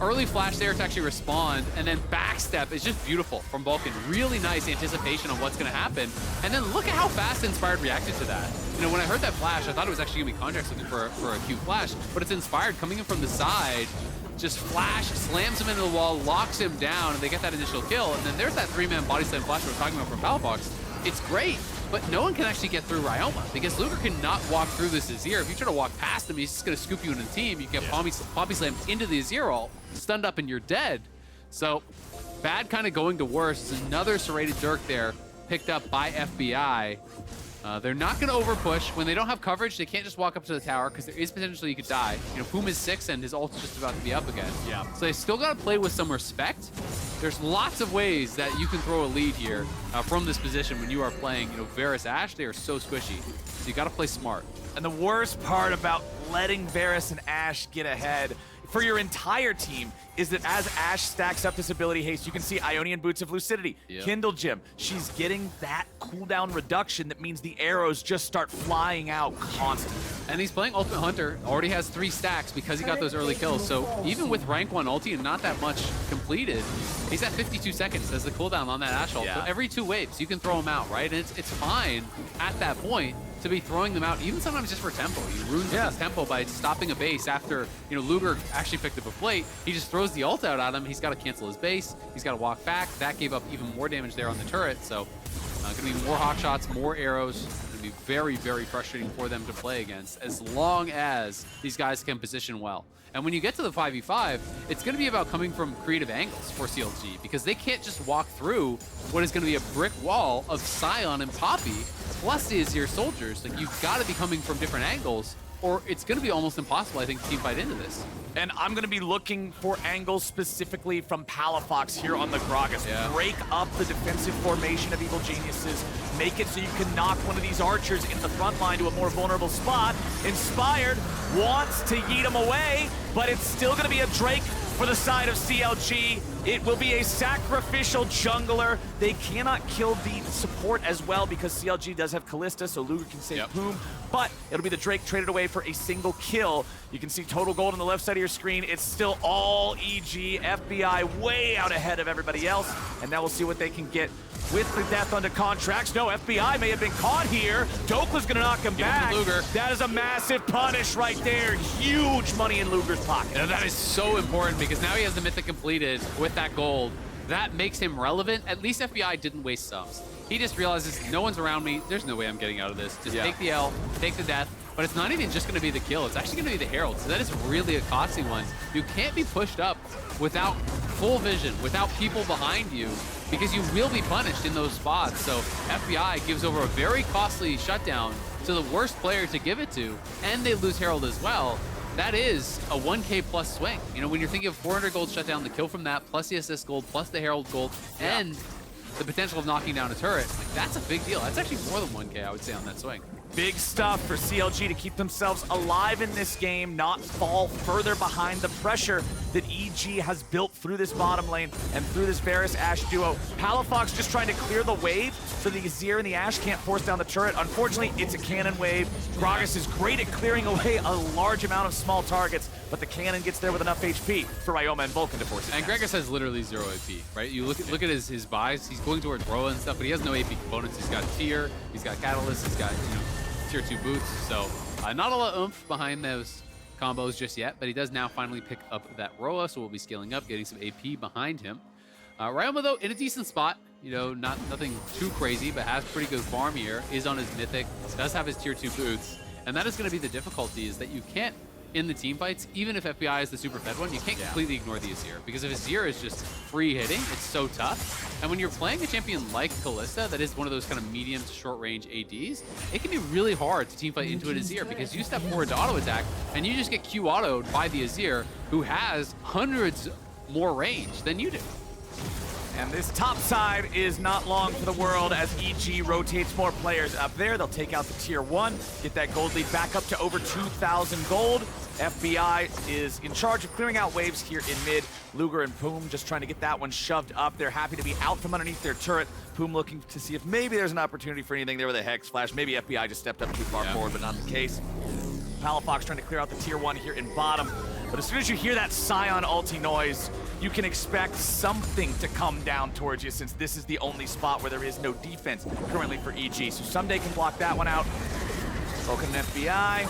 Speaker 9: Early flash there to actually respond, and then backstep is just beautiful from Vulcan. Really nice anticipation on what's going to happen. And then look at how fast Inspired reacted to that. When I heard that flash, I thought it was actually going to be Contractz looking for a Q flash, but it's Inspired coming in from the side, just flash, slams him into the wall, locks him down, and they get that initial kill. And then there's that 3-man body slam flash we were talking about from Palafox. It's great, but no one can actually get through Ryoma because Luger cannot walk through this Azir. If you try to walk past him, he's just going to scoop you into the team. You get poppy slam into the Azir, all stunned up and you're dead. So bad kind of going to worse. It's another serrated Dirk there, picked up by FBI. They're not going to overpush. When they don't have coverage, they can't just walk up to the tower because there is potentially you could die. Poome is 6 and his ult's just about to be up again. Yeah. So they still got to play with some respect. There's lots of ways that you can throw a lead here from this position when you are playing, Varus Ashe. They are so squishy. So you got to play smart.
Speaker 8: And the worst part about letting Varus and Ashe get ahead for your entire team is that as Ashe stacks up this ability haste, you can see Ionian Boots of Lucidity, Kindle Gem. She's getting that cooldown reduction that means the arrows just start flying out constantly.
Speaker 9: And he's playing Ultimate Hunter, already has 3 stacks because he got those early kills. So even with rank 1 ulti and not that much completed, he's at 52 seconds as the cooldown on that Ashe ult. So every 2 waves, you can throw him out, right? And it's fine at that point to be throwing them out, even sometimes just for tempo. He ruins his tempo by stopping a base after, Luger actually picked up a plate. He just throws the ult out at him. He's got to cancel his base. He's got to walk back. That gave up even more damage there on the turret. So going to be more hot shots, more arrows. Going to be very, very frustrating for them to play against as long as these guys can position well. And when you get to the 5v5, it's going to be about coming from creative angles for CLG because they can't just walk through what is going to be a brick wall of Sion and Poppy plus the Azir soldiers. Like, you've got to be coming from different angles or it's going to be almost impossible, I think, to team fight into this.
Speaker 8: And I'm going to be looking for angles specifically from Palafox here on the Gragas. Break up the defensive formation of Evil Geniuses. Make it so you can knock one of these archers in the front line to a more vulnerable spot. Inspired wants to yeet him away, but it's still going to be a Drake for the side of CLG. It will be a sacrificial jungler. They cannot kill the support as well because CLG does have Kalista, so Luger can save Poome. But it'll be the Drake traded away for a single kill. You can see total gold on the left side of your screen. It's still all EG, FBI way out ahead of everybody else. And now we'll see what they can get with the death onto Contractz. No, FBI may have been caught here. Dhokla's gonna knock him back.
Speaker 9: Luger.
Speaker 8: That is a massive punish right there. Huge money in Luger's pocket.
Speaker 9: And that is so important because now he has the mythic completed with that gold. That makes him relevant. At least FBI didn't waste subs. He just realizes no one's around me. There's no way I'm getting out of this. Just take the L, take the death. But it's not even just going to be the kill. It's actually going to be the Herald. So that is really a costly one. You can't be pushed up without full vision, without people behind you, because you will be punished in those spots. So FBI gives over a very costly shutdown to the worst player to give it to, and they lose Herald as well. That is a 1K plus swing. When you're thinking of 400 gold shutdown, the kill from that, plus the assist gold, plus the Herald gold, and the potential of knocking down a turret, that's a big deal. That's actually more than 1K, I would say, on that swing.
Speaker 8: Big stuff for CLG to keep themselves alive in this game, not fall further behind the pressure that EG has built through this bottom lane and through this Varus Ashe duo. Palafox just trying to clear the wave so the Azir and the Ashe can't force down the turret. Unfortunately, it's a cannon wave. Gragas is great at clearing away a large amount of small targets, but the cannon gets there with enough HP for Ryoma and Vulcan to force it.
Speaker 9: And Gragas has literally 0 AP, right? You look at his buys. He's going towards Roa and stuff, but he has no AP components. He's got Tear, he's got Catalyst, he's got tier 2 boots. So not a lot of oomph behind those combos just yet, but he does now finally pick up that Roa, so we'll be scaling up, getting some AP behind him. Ryoma, though, in a decent spot. You know, nothing too crazy, but has pretty good farm here. Is on his Mythic, does have his tier 2 boots. And that is going to be the difficulty, is that you can't, in the team fights, even if FBI is the super fed one, you can't completely ignore the Azir. Because if Azir is just free hitting, it's so tough. And when you're playing a champion like Kalista, that is one of those kind of medium to short range ADs, it can be really hard to team fight into an Azir, because you step forward to auto attack, and you just get Q autoed by the Azir, who has hundreds more range than you do.
Speaker 8: And this top side is not long for the world as EG rotates more players up there. They'll take out the tier 1, get that gold lead back up to over 2,000 gold. FBI is in charge of clearing out waves here in mid. Luger and Poome just trying to get that one shoved up. They're happy to be out from underneath their turret. Poome looking to see if maybe there's an opportunity for anything there with a Hex Flash. Maybe FBI just stepped up too far forward, but not the case. Palafox trying to clear out the tier 1 here in bottom. But as soon as you hear that Sion ulti noise, you can expect something to come down towards you, since this is the only spot where there is no defense currently for EG. So Ssumday can block that one out. Vulcan and FBI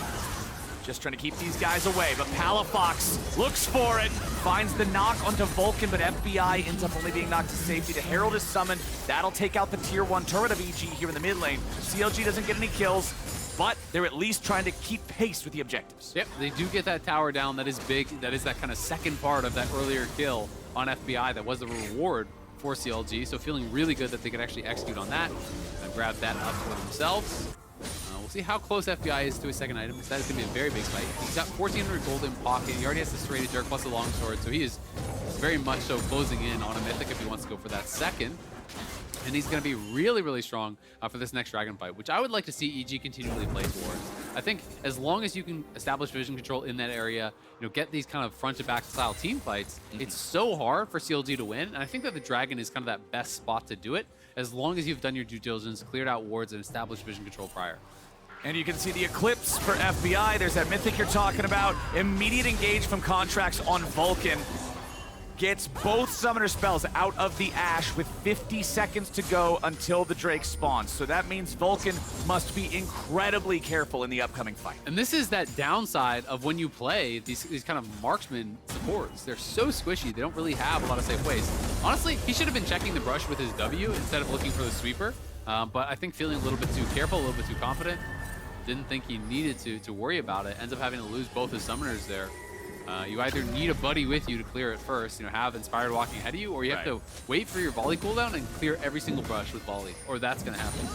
Speaker 8: just trying to keep these guys away. But Palafox looks for it, finds the knock onto Vulcan, but FBI ends up only being knocked to safety. The Herald is summoned. That'll take out the tier 1 turret of EG here in the mid lane. CLG doesn't get any kills, but they're at least trying to keep pace with the objectives.
Speaker 9: Yep, they do get that tower down. That is big. That is that kind of second part of that earlier kill on FBI. That was the reward for CLG. So feeling really good that they could actually execute on that and grab that up for themselves. We'll see how close FBI is to his second item, because that is going to be a very big fight. He's got 1,400 gold in pocket. He already has the serrated dirk plus the longsword, so he is very much so closing in on a Mythic if he wants to go for that second. And he's going to be really, really strong for this next dragon fight, which I would like to see EG continually play towards. I think as long as you can establish vision control in that area, you know, get these kind of front to back style team fights, it's so hard for CLG to win. And I think that the dragon is kind of that best spot to do it, as long as you've done your due diligence, cleared out wards, and established vision control prior.
Speaker 8: And you can see the Eclipse for FBI. There's that Mythic you're talking about. Immediate engage from Contractz on Vulcan. Gets both summoner spells out of the Ashe with 50 seconds to go until the Drake spawns. So that means Vulcan must be incredibly careful in the upcoming fight.
Speaker 9: And this is that downside of when you play these kind of marksman supports. They're so squishy. They don't really have a lot of safe ways. Honestly, he should have been checking the brush with his W instead of looking for the sweeper. But I think feeling a little bit too careful, a little bit too confident. Didn't think he needed to worry about it. Ends up having to lose both his summoners there. You either need a buddy with you to clear it first, you know, have Inspired walking ahead of you, or you have to wait for your volley cooldown and clear every single brush with volley, or that's going to happen.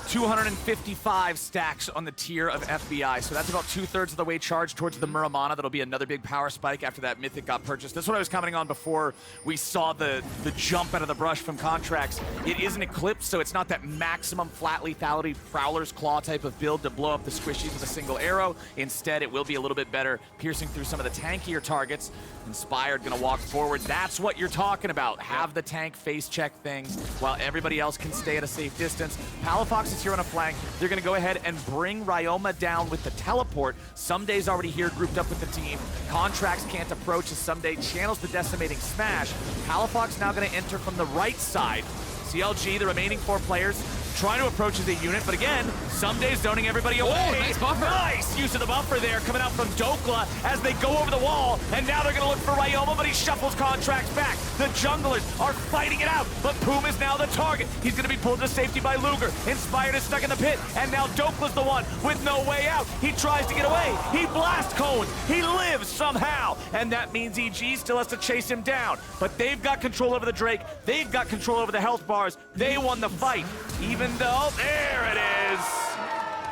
Speaker 8: 255 stacks on the tier of FBI, so that's about 2/3 of the way charged towards the Muramana. That'll be another big power spike after that Mythic got purchased. That's what I was commenting on before we saw the jump out of the brush from Contractz. It is an Eclipse, so it's not that maximum flat lethality Prowler's Claw type of build to blow up the squishies with a single arrow. Instead, it will be a little bit better, piercing through some of the tankier targets. Inspired gonna walk forward. That's what you're talking about. Have the tank face check things while everybody else can stay at a safe distance. Palafox is here on a flank. They're gonna go ahead and bring Ryoma down with the teleport. Ssumday's already here grouped up with the team. Contractz can't approach as Ssumday channels the decimating smash. Palafox now gonna enter from the right side. CLG, the remaining 4 players, trying to approach as a unit, but again, Ssumday's zoning everybody away.
Speaker 9: Oh, nice buffer.
Speaker 8: Nice use of the buffer there, coming out from Dhokla as they go over the wall, and now they're gonna look for Ryoma, but he shuffles Contractz back. The junglers are fighting it out, but Poome is now the target. He's gonna be pulled to safety by Luger. Inspired is stuck in the pit, and now Dokla's the one with no way out. He tries to get away. He blast cones. He lives somehow, and that means EG still has to chase him down. But they've got control over the Drake. They've got control over the health bars. They won the fight, even though, there it is.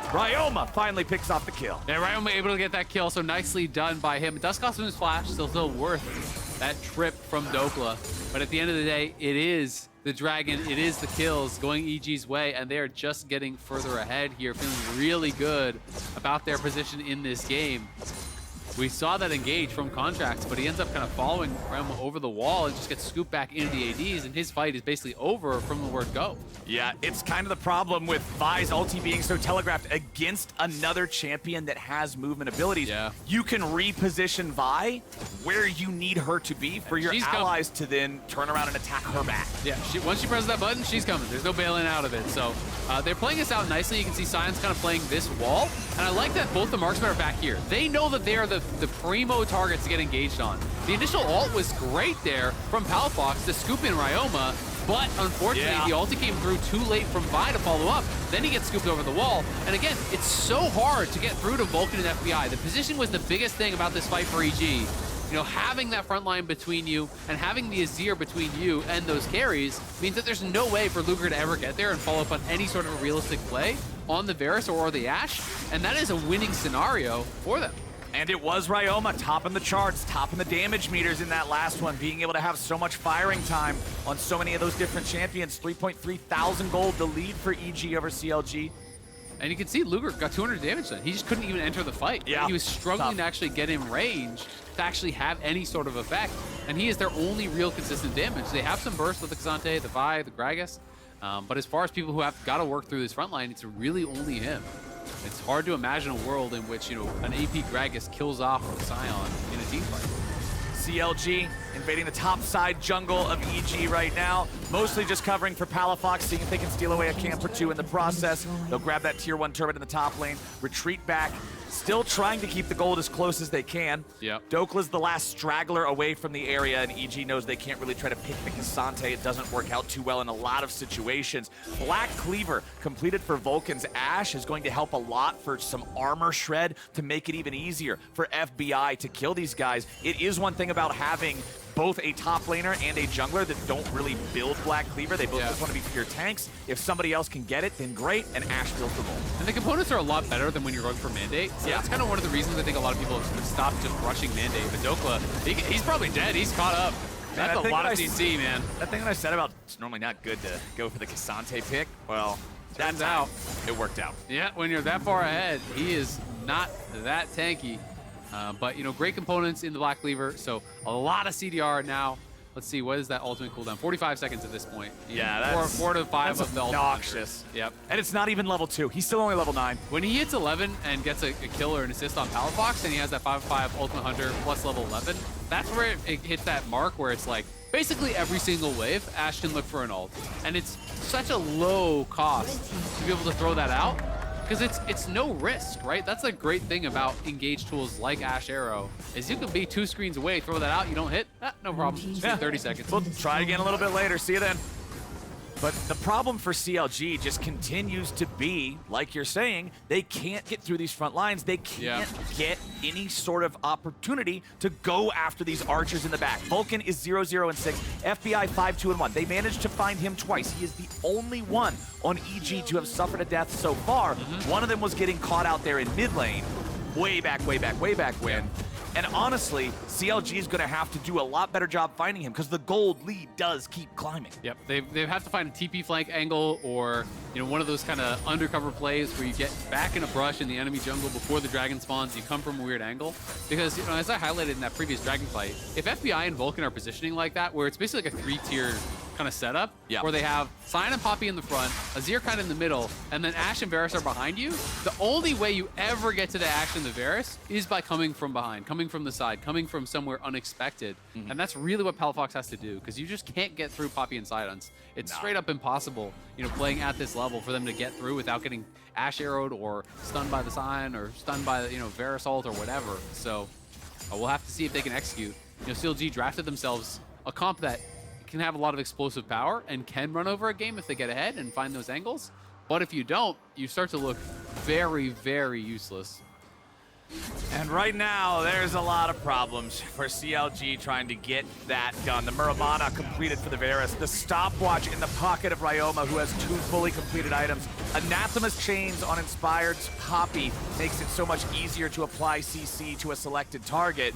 Speaker 8: Ryoma finally picks off the kill.
Speaker 9: Yeah, Ryoma able to get that kill, so nicely done by him. It does cost him his flash, still worth that trip from Dhokla. But at the end of the day, it is the dragon, it is the kills going EG's way, and they are just getting further ahead here, feeling really good about their position in this game. We saw that engage from Contractz, but he ends up kind of following Ryoma over the wall and just gets scooped back into the ADs, and his fight is basically over from the word go.
Speaker 8: Yeah, it's kind of the problem with Vi's ulti being so telegraphed against another champion that has movement abilities.
Speaker 9: Yeah.
Speaker 8: You can reposition Vi where you need her to be for your allies to then turn around and attack her back.
Speaker 9: Yeah, once she presses that button, she's coming. There's no bailing out of it. So they're playing this out nicely. You can see Sion's kind of playing this wall. And I like that both the marksmen are back here. They know that they are the primo targets to get engaged on. The initial ult was great there from Palafox to scoop in Ryoma, but unfortunately the ulti came through too late from Vi to follow up. Then he gets scooped over the wall. And again, it's so hard to get through to Vulcan and FBI. The position was the biggest thing about this fight for EG. You know, having that front line between you and having the Azir between you and those carries means that there's no way for Luger to ever get there and follow up on any sort of a realistic play on the Varus or the Ashe, and that is a winning scenario for them.
Speaker 8: And it was Ryoma topping the charts, topping the damage meters in that last one, being able to have so much firing time on so many of those different champions. 3.3 thousand gold, the lead for EG over CLG.
Speaker 9: And you can see Luger got 200 damage then. He just couldn't even enter the fight.
Speaker 8: Yeah.
Speaker 9: He was struggling to actually get in range to actually have any sort of effect. And he is their only real consistent damage. They have some bursts with the Ssumday, the Vi, the Gragas. But as far as people who have got to work through this front line, it's really only him. It's hard to imagine a world in which, you know, an AP Gragas kills off Sion in a team fight.
Speaker 8: CLG invading the top side jungle of EG right now. Mostly just covering for Palafox, seeing if they can steal away a camp or two in the process. They'll grab that tier 1 turret in the top lane, retreat back. Still trying to keep the gold as close as they can.
Speaker 9: Yep.
Speaker 8: Dhokla's the last straggler away from the area, and EG knows they can't really try to pick the Cassante. It doesn't work out too well in a lot of situations. Black Cleaver completed for Vulcan's Ashe is going to help a lot for some armor shred to make it even easier for FBI to kill these guys. It is one thing about having both a top laner and a jungler that don't really build Black Cleaver. They both just want to be pure tanks. If somebody else can get it, then great, and Ashe built the gold.
Speaker 9: And the components are a lot better than when you're going for Mandate. So that's kind of one of the reasons I think a lot of people have stopped just rushing Mandate. But Dhokla, he's probably dead. He's caught up. That's a lot of CC, man.
Speaker 8: That thing that I said about it's normally not good to go for the Cassante pick, well,
Speaker 9: Turns out
Speaker 8: it worked out.
Speaker 9: Yeah, when you're that far ahead, he is not that tanky. But, you know, great components in the Black Cleaver, so a lot of CDR now. Let's see, what is that ultimate cooldown? 45 seconds at this point.
Speaker 8: Yeah, that's
Speaker 9: 4 to 5 of the ultimate.
Speaker 8: obnoxious.
Speaker 9: Yep.
Speaker 8: And it's not even level 2. He's still only level 9.
Speaker 9: When he hits 11 and gets a kill or an assist on Palafox, and he has that 5/5 Ultimate Hunter plus level 11, that's where it hits that mark where it's like, basically every single wave, Ashe can look for an ult. And it's such a low cost to be able to throw that out, because it's no risk, right? That's the great thing about engaged tools like Ashe Arrow, is you can be 2 screens away, throw that out, you don't hit, no problem. Just 30 seconds.
Speaker 8: We'll try again a little bit later. See you then. But the problem for CLG just continues to be, like you're saying, they can't get through these front lines. They can't get any sort of opportunity to go after these archers in the back. Vulcan is 0-0 and 6. FBI 5-2 and 1. They managed to find him twice. He is the only one on EG to have suffered a death so far. One of them was getting caught out there in mid lane. Way back when. And honestly, CLG is going to have to do a lot better job finding him because the gold lead does keep climbing.
Speaker 9: Yep, they have to find a TP flank angle or, you know, one of those kind of undercover plays where you get back in a brush in the enemy jungle before the dragon spawns. You come from a weird angle because, you know, as I highlighted in that previous dragon fight, if FBI and Vulcan are positioning like that, where it's basically like a 3-tier kind of setup, where they have Sion and Poppy in the front, Azir kind of in the middle, and then Ashe and Varus are behind you, the only way you ever get to the Ashe and the Varus is by coming from behind, coming from the side, coming from somewhere unexpected. And that's really what Palafox has to do, because you just can't get through Poppy and Sidons. It's straight up impossible, you know, playing at this level for them to get through without getting Ashe arrowed or stunned by the Sion or stunned by the, you know, Varus ult or whatever. So we'll have to see if they can execute. You know, CLG drafted themselves a comp that can have a lot of explosive power and can run over a game if they get ahead and find those angles. But if you don't, you start to look very, very useless.
Speaker 8: And right now, there's a lot of problems for CLG trying to get that done. The Muramana completed for the Varus. The stopwatch in the pocket of Ryoma, who has 2 fully completed items. Anathema's chains on Inspired Poppy makes it so much easier to apply CC to a selected target.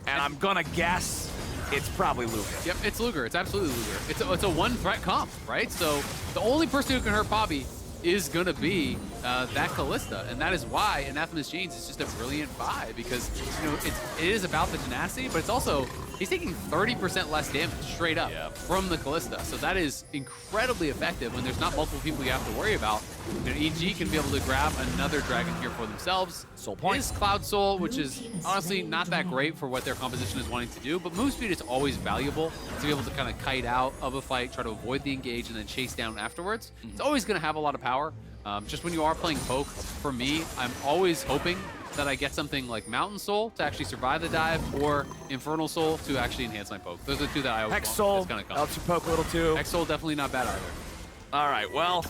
Speaker 8: And I'm gonna guess it's probably Luger.
Speaker 9: Yep, it's Luger. It's absolutely Luger. It's a one-threat comp, right? So the only person who can hurt Poppy is going to be that Kalista. And that is why Anathema's Chains is just a brilliant buy, because it is about the tenacity, but it's also, he's taking 30% less damage straight up from the Kalista. So that is incredibly effective when there's not multiple people you have to worry about. EG can be able to grab another dragon here for themselves.
Speaker 8: Soul point.
Speaker 9: Is Cloud Soul, which is honestly not that great for what their composition is wanting to do, but move speed is always valuable to be able to kind of kite out of a fight, try to avoid the engage, and then chase down afterwards. It's always going to have a lot of power. Just when you are playing poke, for me, I'm always hoping that I get something like Mountain Soul to actually survive the dive, or Infernal Soul to actually enhance my poke. Those are the two that I always
Speaker 8: Hex
Speaker 9: want.
Speaker 8: Soul
Speaker 9: It's gonna come.
Speaker 8: helps you poke a little too.
Speaker 9: Hex Soul definitely not bad either.
Speaker 8: All right, well,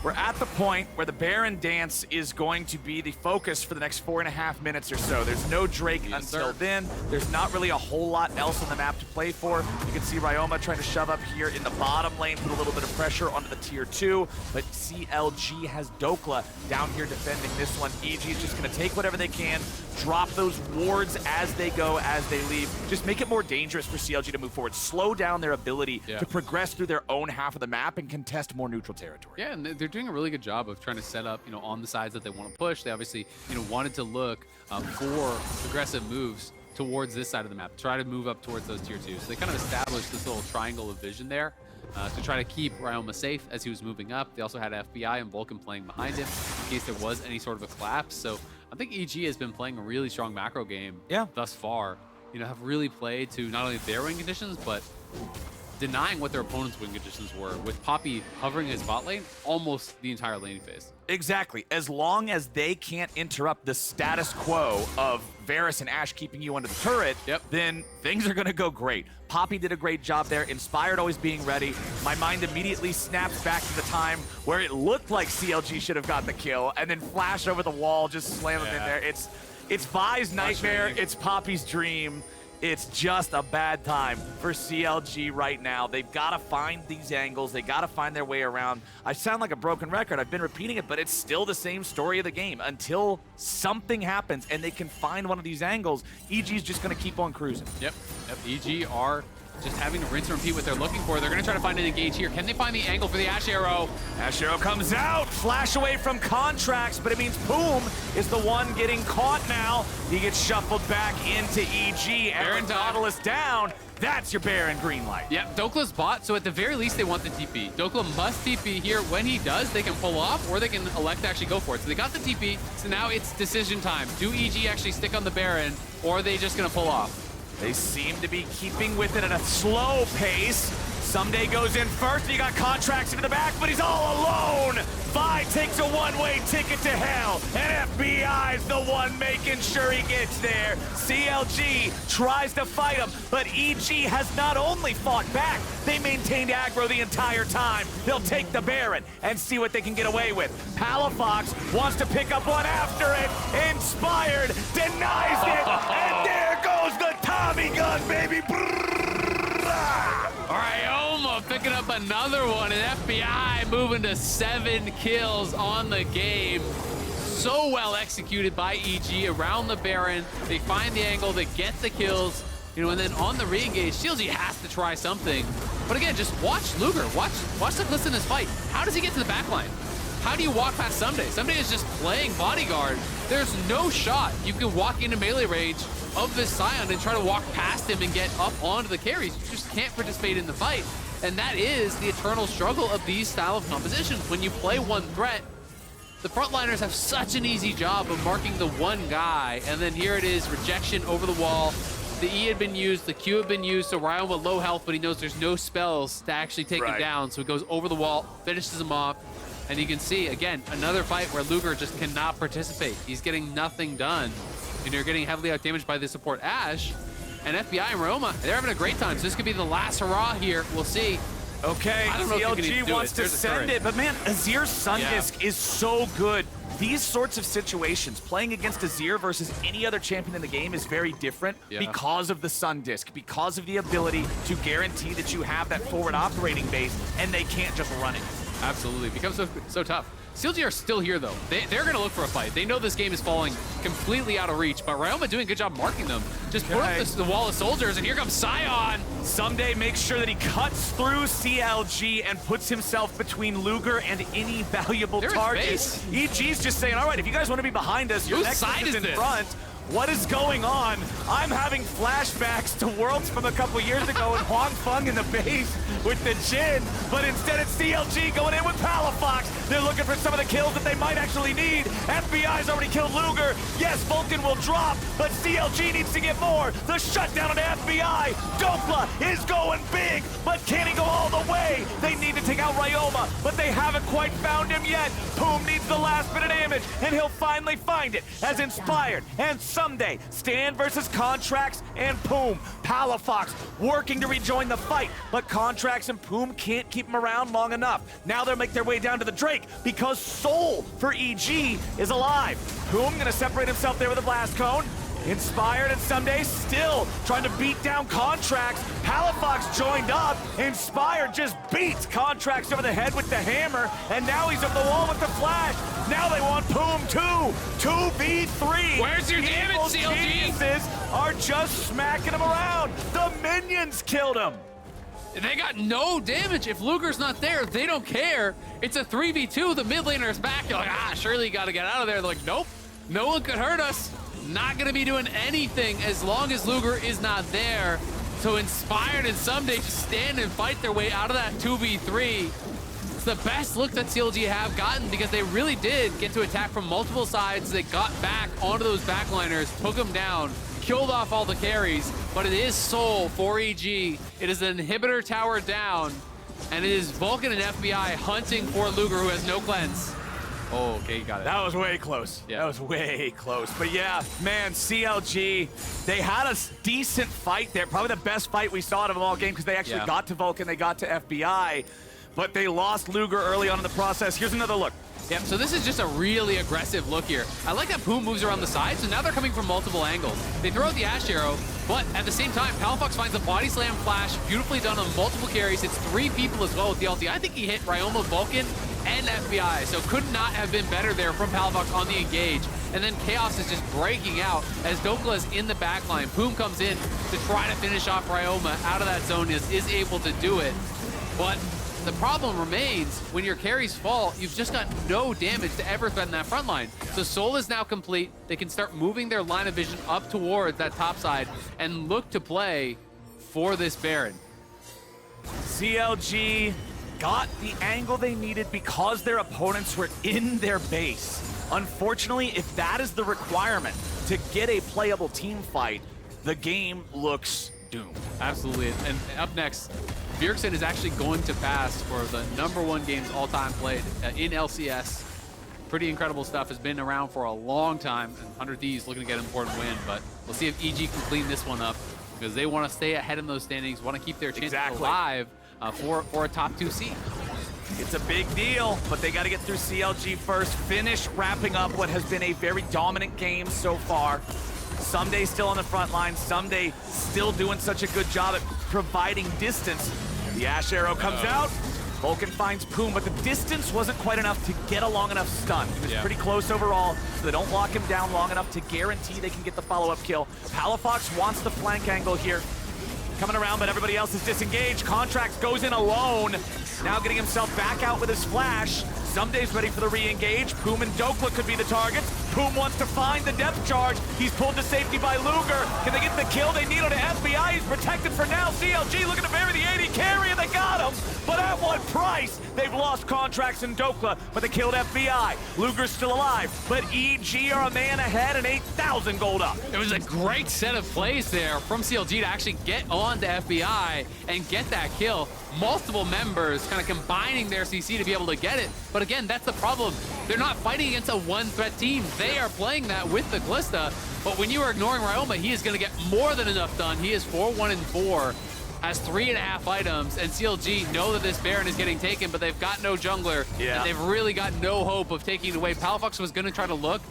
Speaker 8: we're at the point where the Baron dance is going to be the focus for the next 4.5 minutes or so. There's no Drake until then. There's not really a whole lot else on the map to play for. You can see Ryoma trying to shove up here in the bottom lane, put a little bit of pressure onto the tier 2, but CLG has Dhokla down here defending this one. EG is just going to take whatever they can, drop those wards as they go, as they leave. Just make it more dangerous for CLG to move forward. Slow down their ability to progress through their own half of the map and contest more neutral territory.
Speaker 9: Yeah, and they're doing a really good job of trying to set up, on the sides that they want to push. They obviously, wanted to look for aggressive moves towards this side of the map, try to move up towards those tier 2s. So they kind of established this little triangle of vision there to try to keep Ryoma safe as he was moving up. They also had FBI and Vulcan playing behind him in case there was any sort of a collapse. So I think EG has been playing a really strong macro game thus far. Have really played to not only their win conditions, but denying what their opponent's win conditions were, with Poppy hovering his bot lane almost the entire laning phase.
Speaker 8: Exactly. As long as they can't interrupt the status quo of Varus and Ashe keeping you under the turret, then things are going to go great. Poppy did a great job there. Inspired always being ready. My mind immediately snaps back to the time where it looked like CLG should have got the kill, and then flash over the wall, just slam him in there. It's Vi's nightmare. It's Poppy's dream. It's just a bad time for CLG right now. They've got to find these angles. They got to find their way around. I sound like a broken record. I've been repeating it, but it's still the same story of the game. Until something happens and they can find one of these angles, EG's just going to keep on cruising.
Speaker 9: Yep. EG are just having to rinse and repeat what they're looking for. They're going to try to find an engage here. Can they find the angle for the Ashe Arrow?
Speaker 8: Ashe Arrow comes out. Flash away from Contractz, but it means Poome is the one getting caught now. He gets shuffled back into EG. Baron Nautilus down. That's your Baron green light.
Speaker 9: Yep, Dhokla's bot, so at the very least they want the TP. Dhokla must TP here. When he does, they can pull off, or they can elect to actually go for it. So they got the TP, so now it's decision time. Do EG actually stick on the Baron, or are they just going to pull off?
Speaker 8: They seem to be keeping with it at a slow pace. Ssumday goes in first, and you got Contractz into the back, but he's all alone. Vi takes a one-way ticket to hell, and FBI's the one making sure he gets there. CLG tries to fight him, but EG has not only fought back, they maintained aggro the entire time. They'll take the Baron and see what they can get away with. Palafox wants to pick up one after it. Inspired denies it, and there goes the Tommy gun, baby.
Speaker 9: Ryoma picking up another one, and FBI moving to 7 kills on the game. So well executed by EG around the Baron. They find the angle, they get the kills, and then on the re-engage, CLG has to try something. But again, just watch Luger, watch the Kalista in this fight. How does he get to the backline? How do you walk past Ssumday? Ssumday is just playing bodyguard. There's no shot you can walk into melee range of this Sion and try to walk past him and get up onto the carries. You just can't participate in the fight. And that is the eternal struggle of these style of compositions. When you play one threat, the frontliners have such an easy job of marking the one guy, and then here it is, rejection over the wall. The E had been used, the Q had been used, so Ryoma low health, but he knows there's no spells to actually take him down, so he goes over the wall, finishes him off, and you can see, again, another fight where Luger just cannot participate. He's getting nothing done, and you're getting heavily outdamaged by the support Ashe, and FBI and Ryoma, they're having a great time, so this could be the last hurrah here. We'll see.
Speaker 8: Okay, CLG wants to send it, but man, Azir's Sundisk is so good. These sorts of situations, playing against Azir versus any other champion in the game is very different because of the Sundisk, because of the ability to guarantee that you have that forward operating base and they can't just run it.
Speaker 9: Absolutely, it becomes so tough. CLG are still here, though. They're going to look for a fight. They know this game is falling completely out of reach, but Ryoma doing a good job marking them. Just put up the wall of soldiers, and here comes Sion.
Speaker 8: Ssumday makes sure that he cuts through CLG and puts himself between Luger and any valuable targets. EG's just saying, all right, if you guys want to be behind us, your next is in front. What is going on? I'm having flashbacks to Worlds from a couple years ago and Huang Feng in the base with the Jin, but instead it's CLG going in with Palafox. They're looking for some of the kills that they might actually need. FBI's already killed Luger. Yes, Vulcan will drop, but CLG needs to get more. The shutdown on FBI. Dhokla is going big, but can he go all the way? They need to take out Ryoma, but they haven't quite found him yet. Poome needs the last bit of damage, and he'll finally find it as Inspired and Ssumday stand versus Contractz and Poome. Palafox working to rejoin the fight, but Contractz and Poome can't keep him around long enough. Now they'll make their way down to the Drake because Soul for EG is alive. Poome gonna separate himself there with a blast cone. Inspired and Ssumday still trying to beat down Contractz. Palafox joined up. Inspired just beats Contractz over the head with the hammer, and now he's up the wall with the flash. Now they want Poome too. 2v3.
Speaker 9: Where's your damage, CLG?
Speaker 8: Geniuses are just smacking him around. The minions killed him.
Speaker 9: They got no damage. If Luger's not there, they don't care. It's a 3v2. The mid laner's back. You're like, surely you got to get out of there. They're like, nope, no one could hurt us. Not going to be doing anything as long as Luger is not there. So Inspired and Ssumday just stand and fight their way out of that 2v3. It's the best look that CLG have gotten because they really did get to attack from multiple sides. They got back onto those backliners, took them down, killed off all the carries, but it is Soul for EG. It is an inhibitor tower down, and it is Vulcan and FBI hunting for Luger, who has no cleanse. Oh, okay, you got it.
Speaker 8: That was way close. Yeah. That was way close. But yeah, man, CLG, they had a decent fight there. Probably the best fight we saw out of them all game because they actually got to Vulcan, they got to FBI, but they lost Luger early on in the process. Here's another look.
Speaker 9: Yep, so this is just a really aggressive look here. I like that Poome moves around the side, so now they're coming from multiple angles. They throw out the Ashe arrow, but at the same time, Palafox finds a body slam flash, beautifully done on multiple carries. It's 3 people as well with the ulti. I think he hit Ryoma, Vulcan, and FBI, so could not have been better there from Palafox on the engage. And then Chaos is just breaking out as Dhokla is in the backline. Poome comes in to try to finish off Ryoma out of that zone, is able to do it. But the problem remains, when your carries fall, you've just got no damage to ever threaten that front line. So Soul is now complete. They can start moving their line of vision up towards that top side and look to play for this Baron.
Speaker 8: CLG got the angle they needed because their opponents were in their base. Unfortunately, if that is the requirement to get a playable team fight, the game looks doomed.
Speaker 9: Absolutely. And up next, Bjergsen is actually going to pass for the #1 games all-time played in LCS. Pretty incredible stuff. Has been around for a long time, and 100 Thieves looking to get an important win, but we'll see if EG can clean this one up because they want to stay ahead in those standings, want to keep their chances alive for a top 2 seed.
Speaker 8: It's a big deal, but they got to get through CLG first, finish wrapping up what has been a very dominant game so far. Ssumday still on the front line. Ssumday still doing such a good job at providing distance. The Ashe arrow comes out. Vulcan finds Poome, but the distance wasn't quite enough to get a long enough stun. He was pretty close overall, so they don't lock him down long enough to guarantee they can get the follow-up kill. Palafox wants the flank angle here. Coming around, but everybody else is disengaged. Contractz goes in alone. Now getting himself back out with his flash. Ssumday's ready for the re-engage. Poome and Dhokla could be the targets. Poome wants to find the depth charge. He's pulled to safety by Luger. Can they get the kill they need on the FBI? He's protected for now. CLG looking to bury the AD carry, and they got him. But at what price? They've lost Contractz and Dhokla, but they killed FBI. Luger's still alive, but EG are a man ahead and 8,000 gold up.
Speaker 9: It was a great set of plays there from CLG to actually get on to FBI and get that kill. Multiple members kind of combining their CC to be able to get it. But again, that's the problem. They're not fighting against a one-threat team. They are playing that with the Kalista. But when you are ignoring Ryoma, he is going to get more than enough done. He is 4-1-4, has 3.5 items, and CLG know that this Baron is getting taken, but they've got no jungler. And they've really got no hope of taking it away. Palafox was going to try to look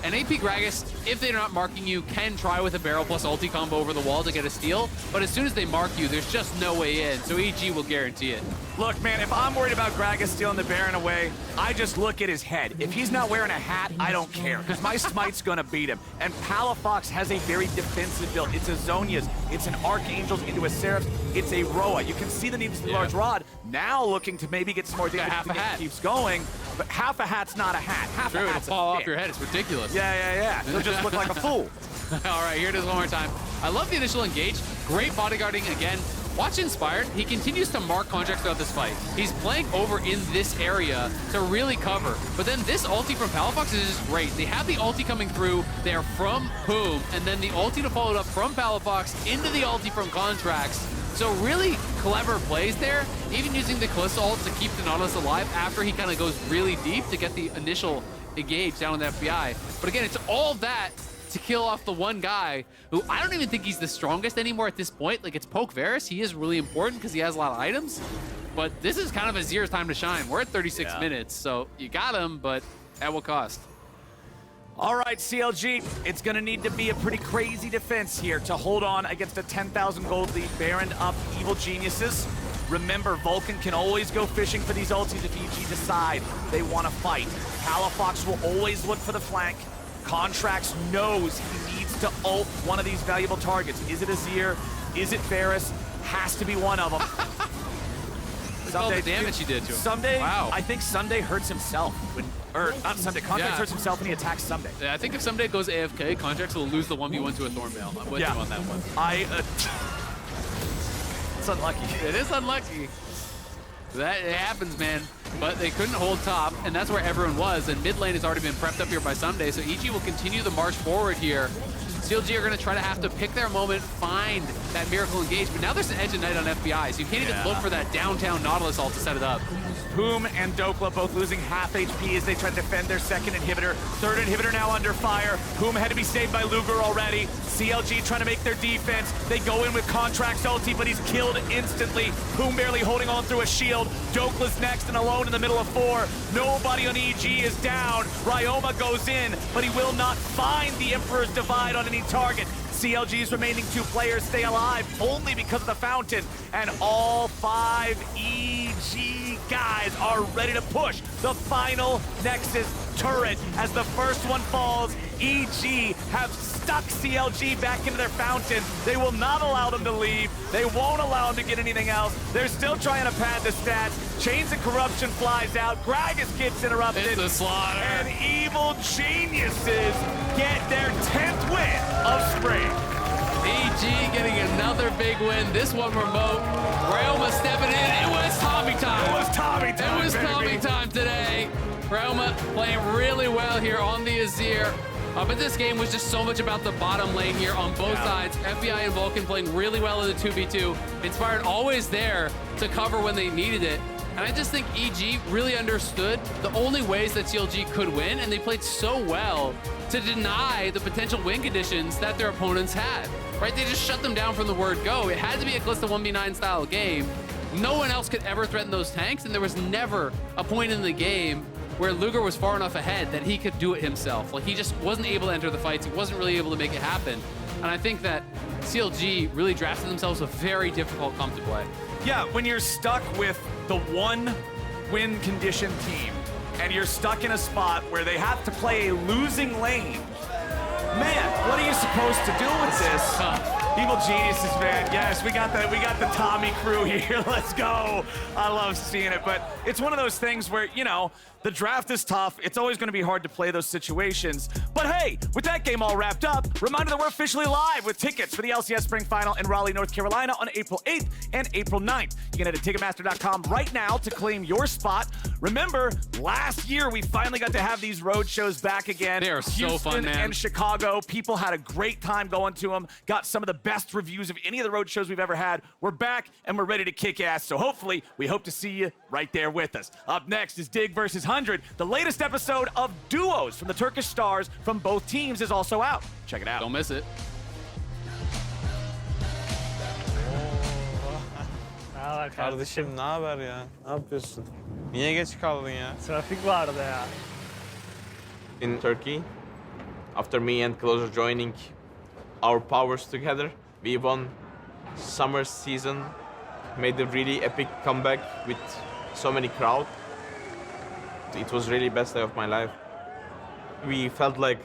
Speaker 9: And AP Gragas, if they're not marking you, can try with a barrel plus ulti combo over the wall to get a steal. But as soon as they mark you, there's just no way in. So EG will guarantee it.
Speaker 8: Look, man, if I'm worried about Gragas stealing the Baron away, I just look at his head. If he's not wearing a hat, I don't care, because my smite's gonna beat him. And Palafox has a very defensive build. It's a Zonia's, it's an Archangel's into a Seraph's, it's a Roa. You can see the need for the large rod. Now looking to maybe get some more damage.
Speaker 9: Half a hat.
Speaker 8: Keeps going, but half a hat's not a hat. Half
Speaker 9: True,
Speaker 8: a
Speaker 9: it'll
Speaker 8: hat's
Speaker 9: fall
Speaker 8: a
Speaker 9: off
Speaker 8: stick.
Speaker 9: your head. It's ridiculous.
Speaker 8: Yeah. You'll just look like a fool.
Speaker 9: All right, here it is one more time. I love the initial engage. Great bodyguarding again. Watch Inspired. He continues to mark Contractz throughout this fight. He's playing over in this area to really cover. But then this ulti from Palafox is just great. They have the ulti coming through. They are from Poome, and then the ulti to follow it up from Palafox into the ulti from Contractz. So really clever plays there, even using the Kalista ult to keep the Nautilus alive after he kind of goes really deep to get the initial engage down on the FBI. But again, it's all that to kill off the one guy who I don't even think he's the strongest anymore at this point. Like, it's Poke Varus. He is really important because he has a lot of items. But this is kind of Azir's time to shine. We're at 36 minutes, so you got him, but at what cost?
Speaker 8: All right, CLG, it's going to need to be a pretty crazy defense here to hold on against a 10,000 gold lead. Baron up, Evil Geniuses. Remember, Vulcan can always go fishing for these ultis if EG decide they want to fight. Palafox will always look for the flank. Contractz knows he needs to ult one of these valuable targets. Is it Azir? Is it Varus? Has to be one of them.
Speaker 9: All the damage he did to him.
Speaker 8: Ssumday,
Speaker 9: wow.
Speaker 8: I think Ssumday hurts himself when, or not Ssumday, Contractz hurts himself when he attacks Ssumday.
Speaker 9: Yeah, I think if Ssumday goes AFK, Contractz will lose the 1v1 to a Thornmail. I'm with you on that one.
Speaker 8: It's unlucky.
Speaker 9: It is unlucky. That it happens, man. But they couldn't hold top, and that's where everyone was. And mid lane has already been prepped up here by Ssumday, so EG will continue the march forward here. CLG are going to try to have to pick their moment, find that miracle engage. But now there's an Edge of Night on FBI, so you can't even look for that downtown Nautilus ult to set it up.
Speaker 8: Poome and Dhokla both losing half HP as they try to defend their second inhibitor. Third inhibitor now under fire. Poome had to be saved by Luger already. CLG trying to make their defense. They go in with Contractz ulti, but he's killed instantly. Poome barely holding on through a shield. Dhokla's next and alone in the middle of 4. Nobody on EG is down. Ryoma goes in, but he will not find the Emperor's Divide on any target. CLG's remaining 2 players stay alive only because of the fountain, and all 5 EG guys are ready to push the final Nexus turret. As the first one falls, EG have stuck CLG back into their fountain. They will not allow them to leave. They won't allow them to get anything else. They're still trying to pad the stats. Chains of Corruption flies out. Gragas gets interrupted.
Speaker 9: It's a slaughter.
Speaker 8: And Evil Geniuses get their 10th win of Spring.
Speaker 9: EG getting another big win. This one remote. Ryoma stepping in. It was Tommy time.
Speaker 8: It was Tommy time.
Speaker 9: It was Tommy time today. Ryoma playing really well here on the Azir. But this game was just so much about the bottom lane here on both sides. FBI and Vulcan playing really well in the 2v2. Inspired always there to cover when they needed it. And I just think EG really understood the only ways that CLG could win, and they played so well to deny the potential win conditions that their opponents had. Right? They just shut them down from the word go. It had to be a Kalista 1v9 style game. No one else could ever threaten those tanks, and there was never a point in the game where Luger was far enough ahead that he could do it himself. Like, he just wasn't able to enter the fights. He wasn't really able to make it happen. And I think that CLG really drafted themselves a very difficult comp to play.
Speaker 8: Yeah, when you're stuck with the one win condition team and you're stuck in a spot where they have to play a losing lane, man, what are you supposed to do with this? Evil Geniuses, man. Yes, we got the Tommy crew here. Let's go. I love seeing it, but it's one of those things where, you know, the draft is tough. It's always going to be hard to play those situations. But hey, with that game all wrapped up, reminder that we're officially live with tickets for the LCS Spring Final in Raleigh, North Carolina on April 8th and April 9th. You can head to Ticketmaster.com right now to claim your spot. Remember, last year we finally got to have these road shows back again.
Speaker 9: They are so
Speaker 8: Houston
Speaker 9: fun, man.
Speaker 8: and Chicago. People had a great time going to them. Got some of the best reviews of any of the road shows we've ever had. We're back and we're ready to kick ass. So hopefully we hope to see you right there with us. Up next is Dig versus 100. The latest episode of Duos from the Turkish Stars from both teams is also out. Check it out.
Speaker 9: Don't miss it.
Speaker 10: Kardeşim ne haber ya? Ne yapıyorsun? Niye geç kaldın ya?
Speaker 1: Trafik vardı ya.
Speaker 10: In Turkey, after me and Closer joining our powers together, we won summer season, made a really epic comeback with so many crowd. It was really best day of my life. We felt like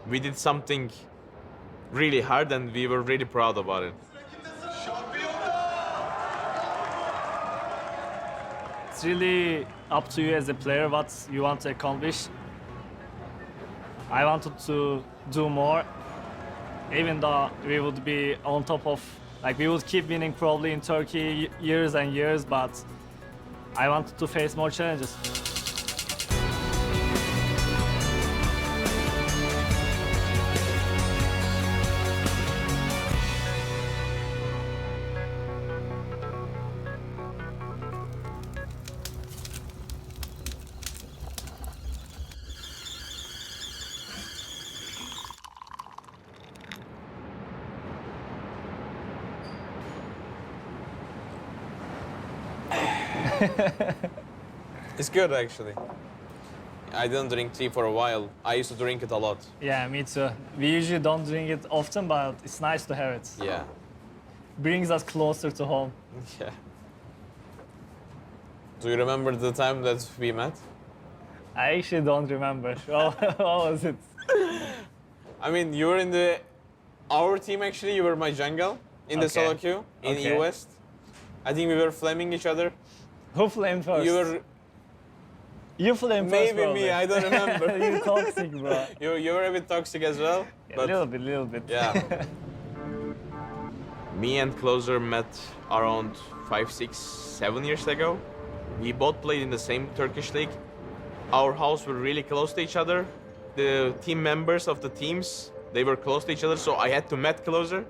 Speaker 10: we did something really hard and we were really proud about it.
Speaker 11: It's really up to you as a player what you want to accomplish. I wanted to do more, even though we would be on top of, like we would keep winning probably in Turkey years and years, but I wanted to face more challenges.
Speaker 10: It's good actually. I didn't drink tea for a while. I used to drink it a lot.
Speaker 11: Yeah, me too. We usually don't drink it often, but it's nice to have it.
Speaker 10: Yeah.
Speaker 11: Brings us closer to home.
Speaker 10: Yeah. Do you remember the time that we met?
Speaker 11: I actually don't remember. What was it?
Speaker 10: I mean, you were in our team actually. You were my jungle in the solo queue in
Speaker 11: Okay.
Speaker 10: E West. I think we were flaming each other.
Speaker 11: Who flamed first?
Speaker 10: You
Speaker 11: flamed first,
Speaker 10: maybe
Speaker 11: probably.
Speaker 10: me. I don't remember.
Speaker 11: You're toxic, bro.
Speaker 10: You were a bit toxic as well.
Speaker 11: A little bit.
Speaker 10: Yeah. Me and Closer met around 5, 6, 7 years ago. We both played in the same Turkish league. Our house were really close to each other. The team members of the teams, they were close to each other, so I had to meet Closer.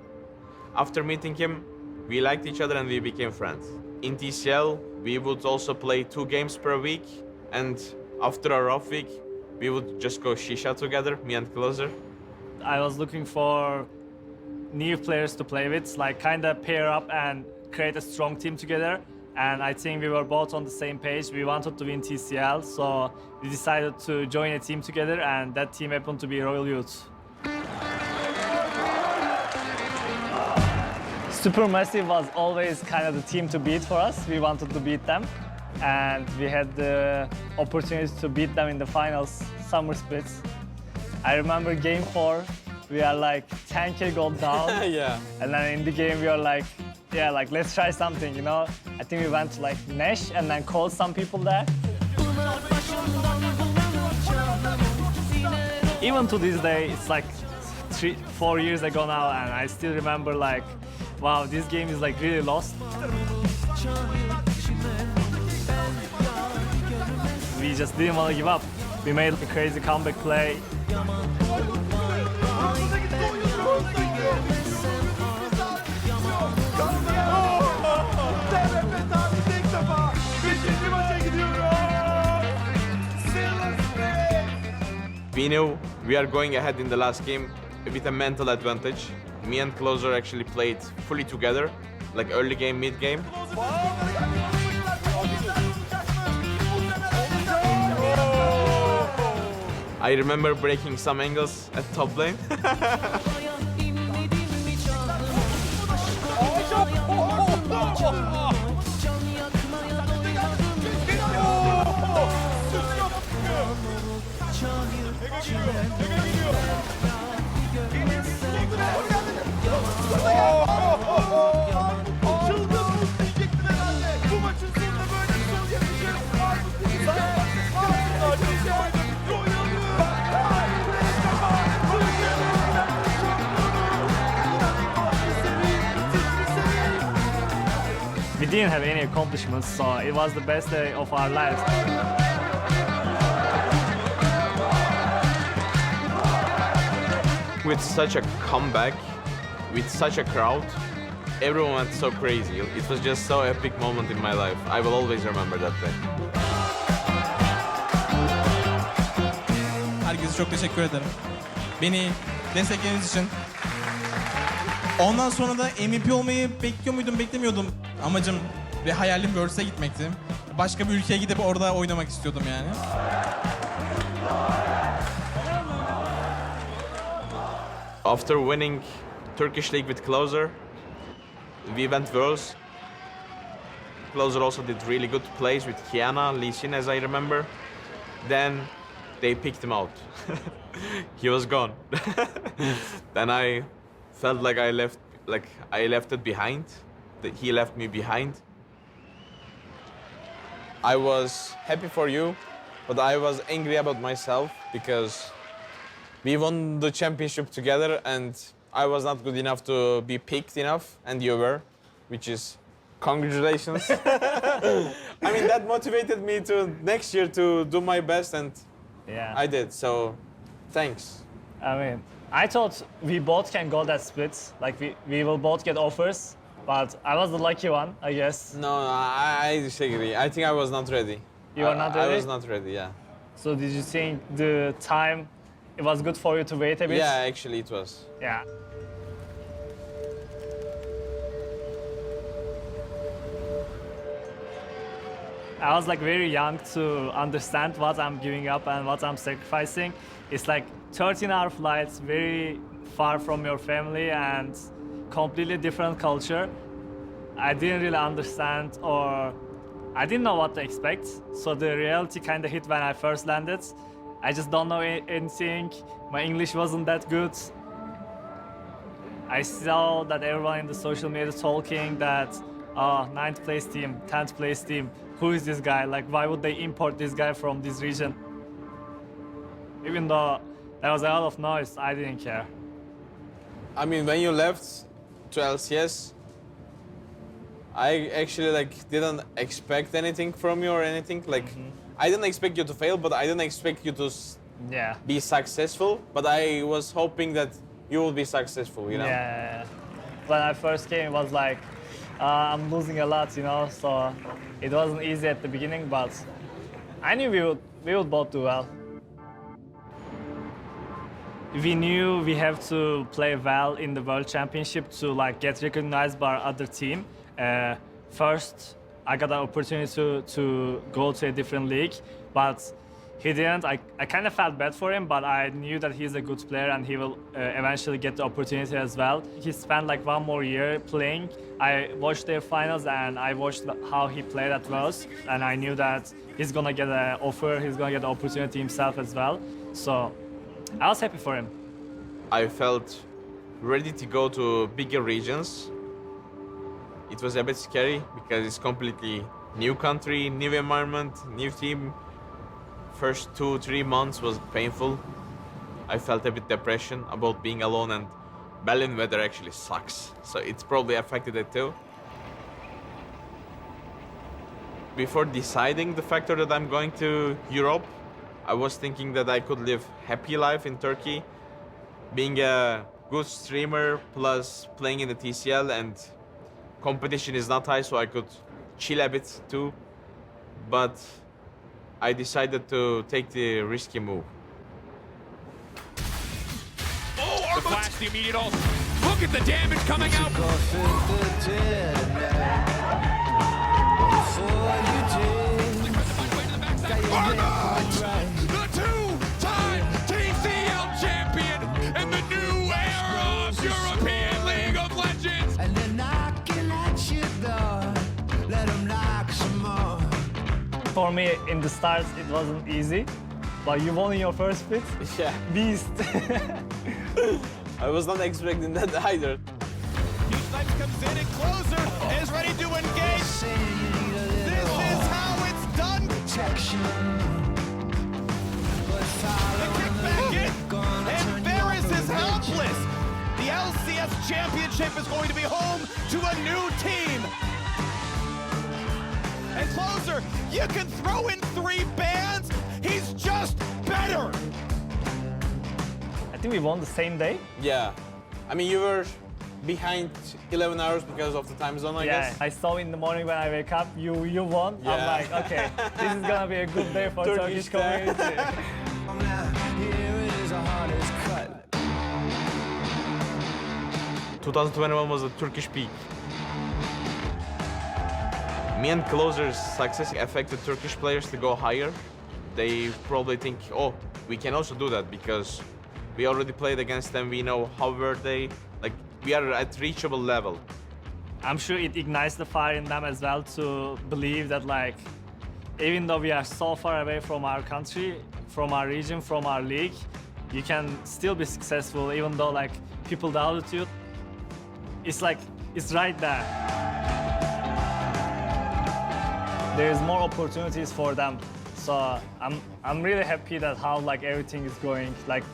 Speaker 10: After meeting him, we liked each other and we became friends. In TCL, we would also play 2 games per week, and after a rough week, we would just go shisha together, me and Closer.
Speaker 11: I was looking for new players to play with, like kind of pair up and create a strong team together. And I think we were both on the same page. We wanted to win TCL, so we decided to join a team together, and that team happened to be Royal Youth. Supermassive was always kind of the team to beat for us. We wanted to beat them, and we had the opportunity to beat them in the finals, summer splits. I remember game 4, we are like 10k gold down.
Speaker 10: Yeah.
Speaker 11: And then in the game we are like, yeah, like let's try something, you know? I think we went to like Nash and then called some people there. Even to this day, it's like 4 years ago now, and I still remember like, wow, this game is like really lost. We just didn't want to give up. We made a crazy comeback play.
Speaker 10: We knew we are going ahead in the last game with a mental advantage. Me and Closer actually played fully together, like early game, mid game. I remember breaking some angles at top lane.
Speaker 11: We didn't have any accomplishments, so it was the best day of our lives.
Speaker 10: With such a comeback, with such a crowd, everyone went so crazy. It was just so epic moment in my life. I will always remember that day.
Speaker 12: Herkese çok teşekkür ederim. Beni desteklediğiniz için. Ondan sonra da MVP olmayı bekliyor muydum, beklemiyordum. Amacım ve hayalim Worlds'e gitmekti. Başka bir ülkeye gidip orada oynamak istiyordum yani.
Speaker 10: After winning Turkish League with Closer, we went Worlds. Closer also did really good plays with Kiana, Lee Sin, as I remember. Then they picked him out. He was gone. Then I felt like I left it behind. That he left me behind. I was happy for you, but I was angry about myself because we won the championship together and I was not good enough to be picked enough, and you were, which is congratulations. I mean, that motivated me to next year to do my best, and
Speaker 11: Yeah.
Speaker 10: I did, so thanks.
Speaker 11: I mean, I thought we both can go that split. Like we will both get offers, but I was the lucky one, I guess.
Speaker 10: No, I disagree. I think I was not ready.
Speaker 11: You were not ready?
Speaker 10: I was not ready, yeah.
Speaker 11: So did you think the time, it was good for you to wait a bit?
Speaker 10: Yeah, actually it was.
Speaker 11: Yeah. I was like very young to understand what I'm giving up and what I'm sacrificing. It's like 13-hour flights, very far from your family and completely different culture. I didn't really understand, or I didn't know what to expect. So the reality kind of hit when I first landed. I just don't know anything. My English wasn't that good. I saw that everyone in the social media talking that 9th place team, 10th place team, who is this guy? Like, why would they import this guy from this region? Even though there was a lot of noise, I didn't care.
Speaker 10: I mean, when you left to LCS, I actually didn't expect anything from you or anything. I didn't expect you to fail, but I didn't expect you to be successful. But I was hoping that you will be successful, you know?
Speaker 11: Yeah. When I first came, it was like, I'm losing a lot, you know, so it wasn't easy at the beginning, but I knew we would both do well. We knew we have to play well in the World Championship to get recognized by our other team. First, I got an opportunity to go to a different league, but he didn't. I kind of felt bad for him, but I knew that he's a good player and he will eventually get the opportunity as well. He spent one more year playing. I watched their finals and I watched how he played at Worlds, and I knew that he's gonna get an offer, he's gonna get the opportunity himself as well. So I was happy for him.
Speaker 10: I felt ready to go to bigger regions. It was a bit scary because it's completely new country, new environment, new team. First 2-3 months was painful. I felt a bit depression about being alone, and Berlin weather actually sucks. So it's probably affected it too. Before deciding the factor that I'm going to Europe, I was thinking that I could live happy life in Turkey, being a good streamer plus playing in the TCL, and competition is not high, so I could chill a bit too. But I decided to take the risky move.
Speaker 8: Oh, the flash, the immediate ult. Look at the damage coming out. The two-time TCL champion and the new era of European League of Legends. And they're knocking at your door. Let them knock some more.
Speaker 11: For me, in the start, it wasn't easy, but you won in your first split.
Speaker 10: Yeah.
Speaker 11: Beast.
Speaker 10: I was not expecting that either.
Speaker 8: Snipes comes in and Closer is ready to engage. This is how it's done. The kick back in, and Varus is helpless. The LCS Championship is going to be home to a new team. And Closer, you can throw in 3 bans. He's just better.
Speaker 11: I think we won the same day.
Speaker 10: Yeah. I mean, you were behind 11 hours because of the time zone, I guess.
Speaker 11: I saw in the morning when I wake up, you won.
Speaker 10: Yeah.
Speaker 11: I'm like, okay, this is gonna be a good day for Turkish community.
Speaker 10: 2021 was a Turkish peak. Me and Closer's success affected Turkish players to go higher. They probably think, oh, we can also do that because We already played against them. We know how were they. Like, we are at reachable level.
Speaker 11: I'm sure it ignites the fire in them as well to believe that, like, even though we are so far away from our country, from our region, from our league, you can still be successful even though, like, people doubted you. It's like, it's right there. There's more opportunities for them. So I'm really happy that how, like, everything is going. Like,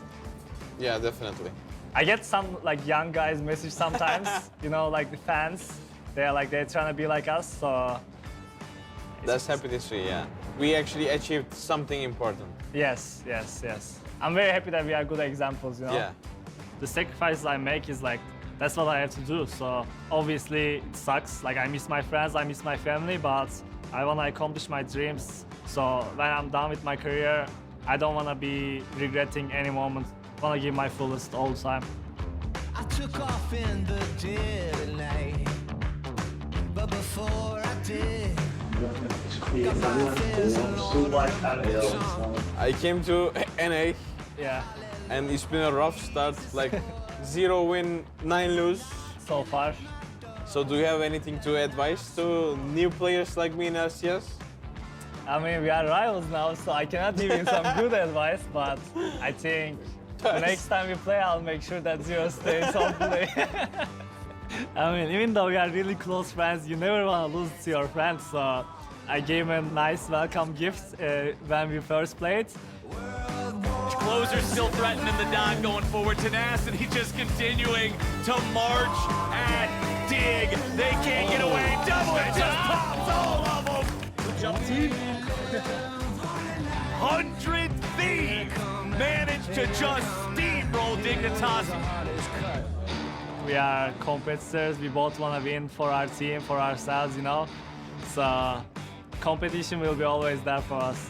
Speaker 10: Yeah, definitely.
Speaker 11: I get some, like, young guys message sometimes, you know, like the fans, they're trying to be like us, so.
Speaker 10: That's happy to see, yeah. We actually achieved something important.
Speaker 11: Yes, yes, yes. I'm very happy that we are good examples, you know?
Speaker 10: Yeah.
Speaker 11: The sacrifices I make is like, that's what I have to do. So obviously it sucks. Like, I miss my friends, I miss my family, but I want to accomplish my dreams. So when I'm done with my career, I don't want to be regretting any moment. I want to give my fullest all the time.
Speaker 13: I took off in the dead of night, but before I did,
Speaker 10: I came to NA.
Speaker 11: Yeah.
Speaker 10: And it's been a rough start, like 0 win, 9 lose.
Speaker 11: So far.
Speaker 10: So do you have anything to advise to new players like me in LCS?
Speaker 11: I mean, we are rivals now, so I cannot give you some good advice, but I think the next time we play, I'll make sure that Zero stays hopefully. I mean, even though we are really close friends, you never want to lose to your friends, so I gave him a nice welcome gift when we first played.
Speaker 8: Closer still threatening the dive going forward. Tenacity just continuing to march and dig. They can't get away. Double it just pops all of them. Jump team. 100 Thief managed to just steamroll Dignitas.
Speaker 11: We are competitors. We both want to win for our team, for ourselves, you know. So competition will be always there for us.